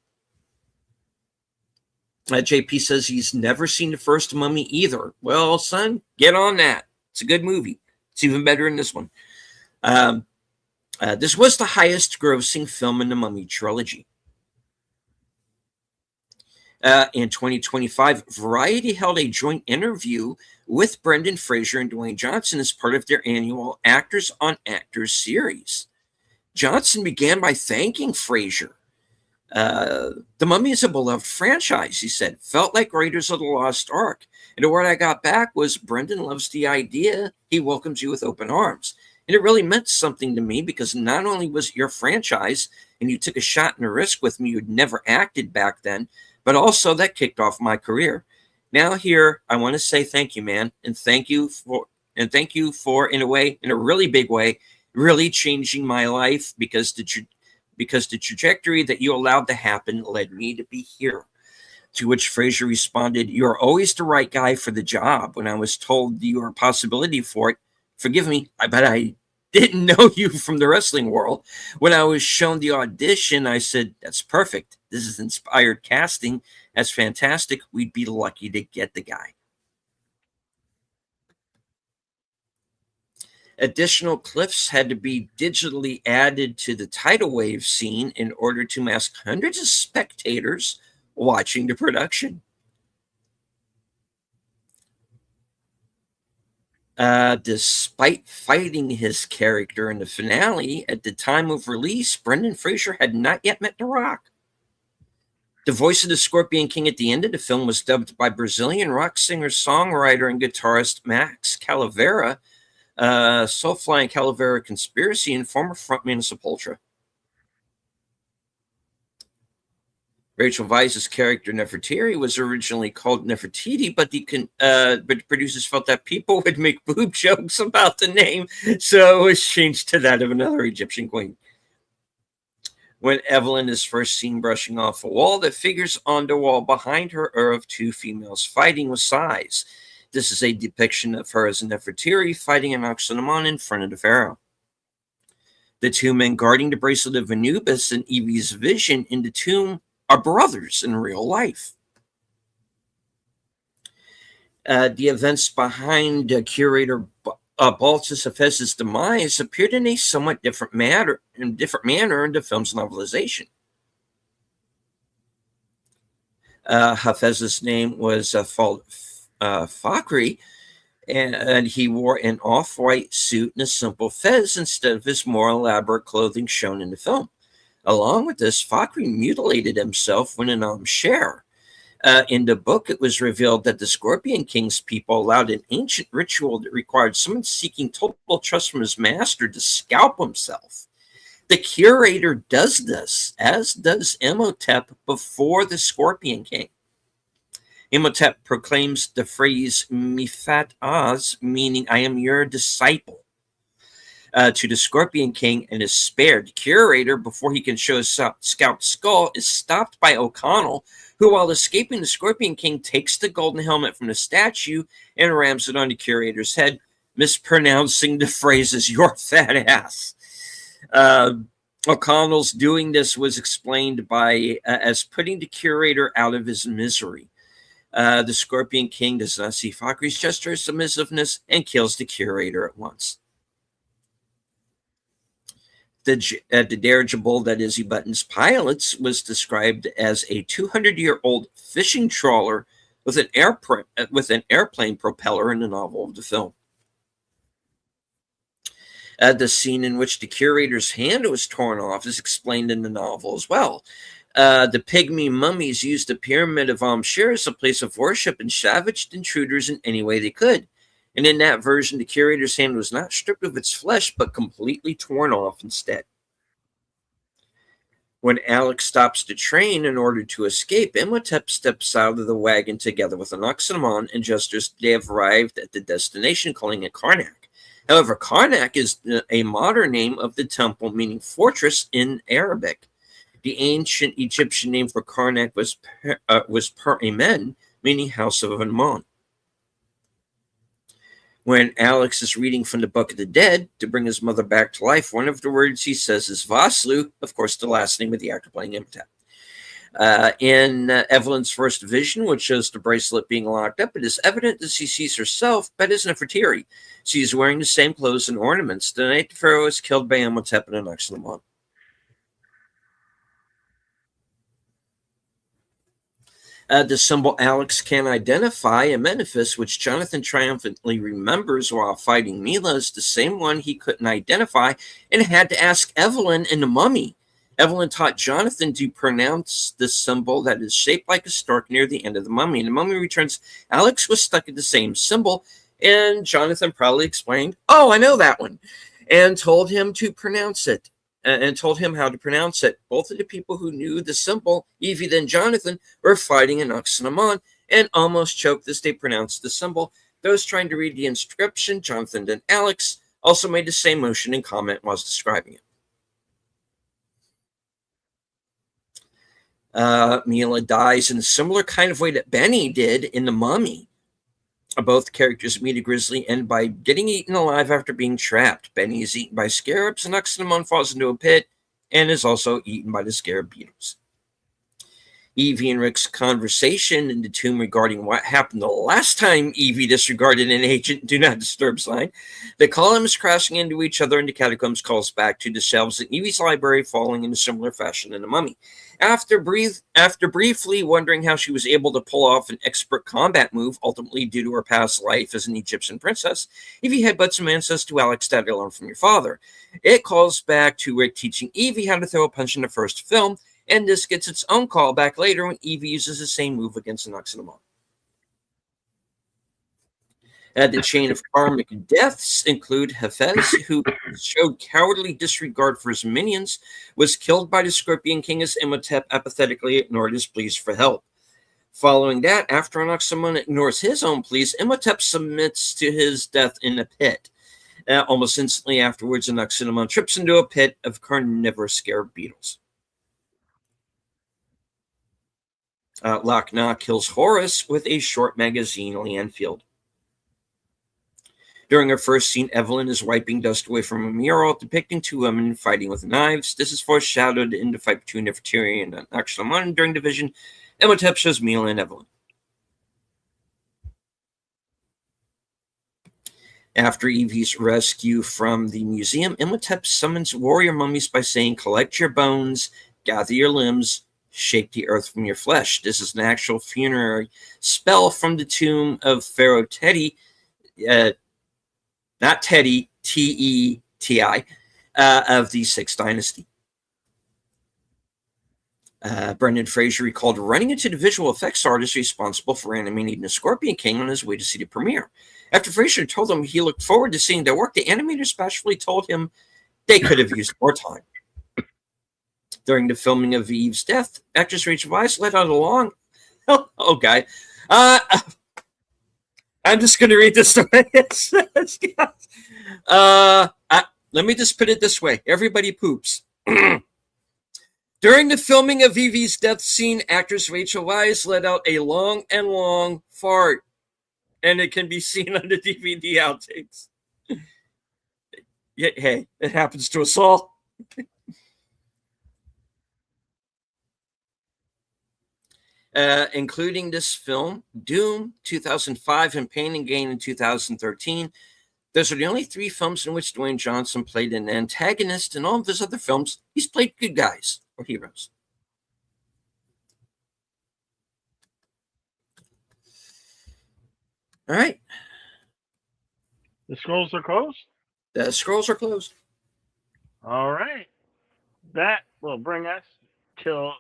JP says he's never seen the first Mummy either. Well, son, get on that. It's a good movie. It's even better than this one. This was the highest grossing film in the Mummy trilogy. In 2025, Variety held a joint interview with Brendan Fraser and Dwayne Johnson as part of their annual Actors on Actors series. Johnson began by thanking Fraser. The Mummy is a beloved franchise, he said. Felt like Raiders of the Lost Ark. And the word I got back was, Brendan loves the idea. He welcomes you with open arms. And it really meant something to me because not only was it your franchise and you took a shot and a risk with me, you'd never acted back then, but also that kicked off my career. Now here, I want to say thank you, man. And thank you for, in a really big way, really changing my life because the trajectory that you allowed to happen led me to be here. To which Fraser responded, "You're always the right guy for the job. When I was told you were a possibility for it, forgive me, but I didn't know you from the wrestling world. When I was shown the audition, I said, that's perfect. This is inspired casting. That's fantastic. We'd be lucky to get the guy." Additional clips had to be digitally added to the tidal wave scene in order to mask hundreds of spectators watching the production. Despite fighting his character in the finale, at the time of release, Brendan Fraser had not yet met The Rock. The voice of the Scorpion King at the end of the film was dubbed by Brazilian rock singer, songwriter, and guitarist Max Calavera, Soulfly and Calavera Conspiracy, and former frontman of Sepultura. Rachel Weisz's character Nefertiti was originally called Nefertiti, but the producers felt that people would make boob jokes about the name, so it was changed to that of another Egyptian queen. When Evelyn is first seen brushing off a wall, the figures on the wall behind her are of two females fighting with sais. This is a depiction of her as Nefertiti fighting an Oxenamon in front of the pharaoh. The two men guarding the bracelet of Anubis and Evie's vision in the tomb are brothers in real life. The events behind curator Baltus Hafez's demise appeared in a somewhat different manner in the film's novelization. Hafez's name was Fakhri, and he wore an off-white suit and a simple fez instead of his more elaborate clothing shown in the film. Along with this, Fakhri mutilated himself when an share. In the book, it was revealed that the Scorpion King's people allowed an ancient ritual that required someone seeking total trust from his master to scalp himself. The curator does this, as does Imhotep before the Scorpion King. Imhotep proclaims the phrase Mifat Az, meaning I am your disciple, to the Scorpion King and is spared. The curator, before he can show his scalped skull, is stopped by O'Connell, who, while escaping the Scorpion King, takes the golden helmet from the statue and rams it on the curator's head, mispronouncing the phrases, your fat ass. O'Connell's doing this was explained by as putting the curator out of his misery. The Scorpion King does not see Fakhri's gesture of submissiveness and kills the curator at once. The dirigible that Izzy Button's pilots was described as a 200-year-old fishing trawler with an airplane propeller in the novel of the film. The scene in which the curator's hand was torn off is explained in the novel as well. The pygmy mummies used the pyramid of Amshir as a place of worship and savaged intruders in any way they could. And in that version, the curator's hand was not stripped of its flesh, but completely torn off instead. When Alex stops the train in order to escape, Imhotep steps out of the wagon together with Anaximandron and just as they have arrived at the destination, calling it Karnak. However, Karnak is a modern name of the temple, meaning fortress in Arabic. The ancient Egyptian name for Karnak was Per-Amen, meaning house of Amun. When Alex is reading from the Book of the Dead to bring his mother back to life, one of the words he says is Vaslu, of course, the last name of the actor playing Imhotep. In Evelyn's first vision, which shows the bracelet being locked up, it is evident that she sees herself, but as Nefertiti. She is wearing the same clothes and ornaments the night the pharaoh is killed by Imhotep and Anaximandron. The symbol Alex can identify, Amenophis, which Jonathan triumphantly remembers while fighting Mila, is the same one he couldn't identify and had to ask Evelyn in the Mummy. Evelyn taught Jonathan to pronounce the symbol that is shaped like a stork near the end of the Mummy. And the Mummy returns, Alex was stuck at the same symbol, and Jonathan proudly explained, oh, I know that one, and told him to pronounce it. And told him how to pronounce it. Both of the people who knew the symbol, Evie and Jonathan, were fighting in Anaximandron and almost choked as they pronounced the symbol. Those trying to read the inscription, Jonathan and Alex, also made the same motion and comment while describing it. Mila dies in a similar kind of way that Benny did in The Mummy. Both characters meet a grisly end by getting eaten alive after being trapped. Benny is eaten by scarabs, and Anaximandron falls into a pit and is also eaten by the scarab beetles. Evie and Rick's conversation in the tomb regarding what happened the last time Evie disregarded an ancient do not disturb sign. The columns crashing into each other in the catacombs calls back to the shelves in Evie's library, falling in a similar fashion in The Mummy. After briefly wondering how she was able to pull off an expert combat move, ultimately due to her past life as an Egyptian princess, Evie headbutts a man, says to Alex that I learned from your father. It calls back to Rick teaching Evie how to throw a punch in the first film, and this gets its own callback later when Evie uses the same move against Anaximandron. The chain of karmic deaths include Hafez, who showed cowardly disregard for his minions, was killed by the Scorpion King as Imhotep apathetically ignored his pleas for help. Following that, after Anaximandron ignores his own pleas, Imhotep submits to his death in a pit. Almost instantly afterwards, Anaximandron trips into a pit of carnivorous scarab beetles. Lochna kills Horus with a short magazine Leanfield. During her first scene, Evelyn is wiping dust away from a mural depicting two women fighting with knives. This is foreshadowed in the fight between Nefertiti and Anaximandron during the vision. Imhotep shows Mila and Evelyn. After Evie's rescue from the museum, Imhotep summons warrior mummies by saying, collect your bones, gather your limbs, shake the earth from your flesh. This is an actual funerary spell from the tomb of Pharaoh Teti, not Teddy, Teti, of the 6th dynasty. Brendan Fraser recalled running into the visual effects artist responsible for animating the Scorpion King on his way to see the premiere. After Fraser told him he looked forward to seeing their work, the animators specially told him they could have used more time. During the filming of Eve's death, actress Rachel Weisz let out a long... guy. I'm just going to read this the way it says. Let me just put it this way. Everybody poops. During the filming of Evie's death scene, actress Rachel Weisz let out a long fart, and it can be seen on the DVD outtakes. Yeah, hey, it happens to us all. Including this film, Doom 2005, and Pain and Gain in 2013. Those are the only 3 films in which Dwayne Johnson played an antagonist. In all of his other films, he's played good guys or heroes. All right. The scrolls are closed? The scrolls are closed. All right. That will bring us to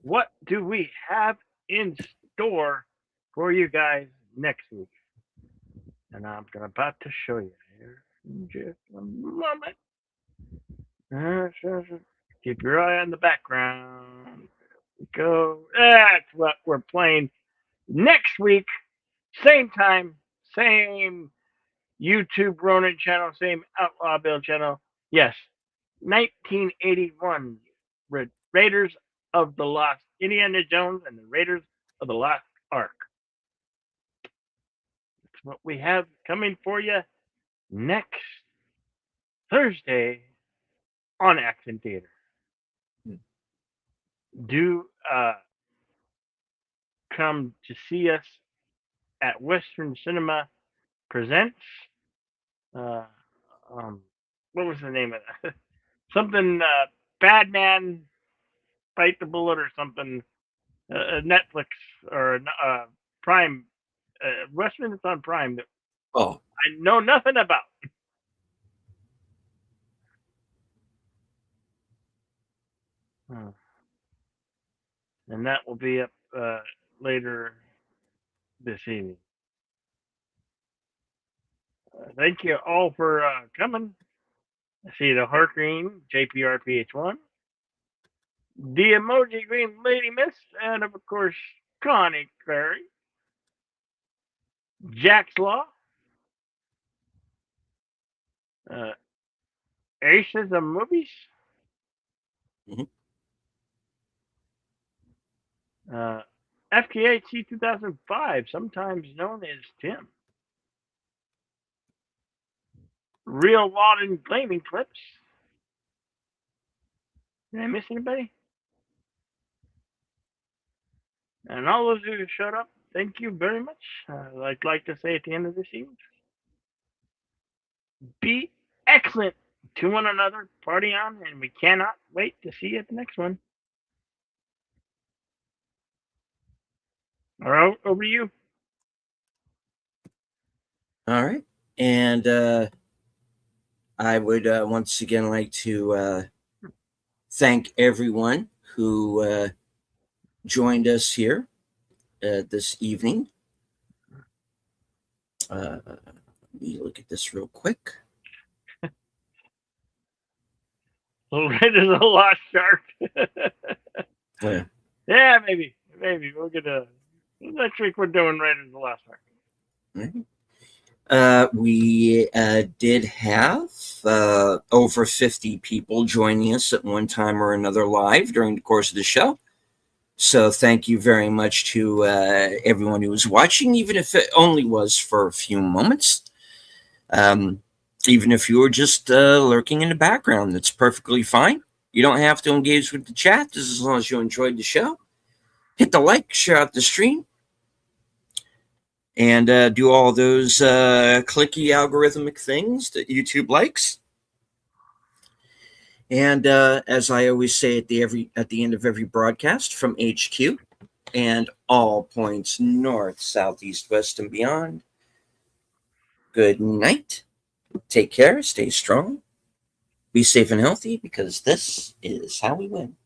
what do we have in store for you guys next week. And I'm about to show you here in just a moment. Keep your eye on the background. Go. That's what we're playing next week. Same time, same YouTube Ronin channel, same Outlaw Bill channel. Yes, 1981 Raiders of the Lost Indiana Jones and the Raiders of the Lost Ark. That's what we have coming for you next Thursday on Action Theater. Do come to see us at Western Cinema Presents. What was the name of that? Something Bad Man Bite the Bullet or something. Netflix or Prime. Western is on Prime. Oh, I know nothing about. And that will be up later this evening. Thank you all for coming. I see the Heart Green JPRPH1, the Emoji Green Lady Miss, and of course Connie Clary, Jack's Law, Aces of Movies, FKHC 2005, sometimes known as Tim. Real Walden Gaming Clips. Did I miss anybody? And all those who showed up, thank you very much. I'd like to say at the end of this evening, be excellent to one another, party on, and we cannot wait to see you at the next one. All right, over to you. All right. And I would once again like to thank everyone who joined us here this evening. Let me look at this real quick. Red is a lost shark. Yeah. Yeah, maybe. We'll get next week we're doing Red is a lost shark. We did have over 50 people joining us at one time or another live during the course of the show. So thank you very much to everyone who was watching, even if it only was for a few moments. Even if you were just lurking in the background, that's perfectly fine. You don't have to engage with the chat, just as long as you enjoyed the show. Hit the like, share out the stream. and do all those clicky algorithmic things that YouTube likes. And as I always say at the end of every broadcast from HQ and all points north, south, east, west, and beyond, good night. Take care. Stay strong. Be safe and healthy, because this is how we win.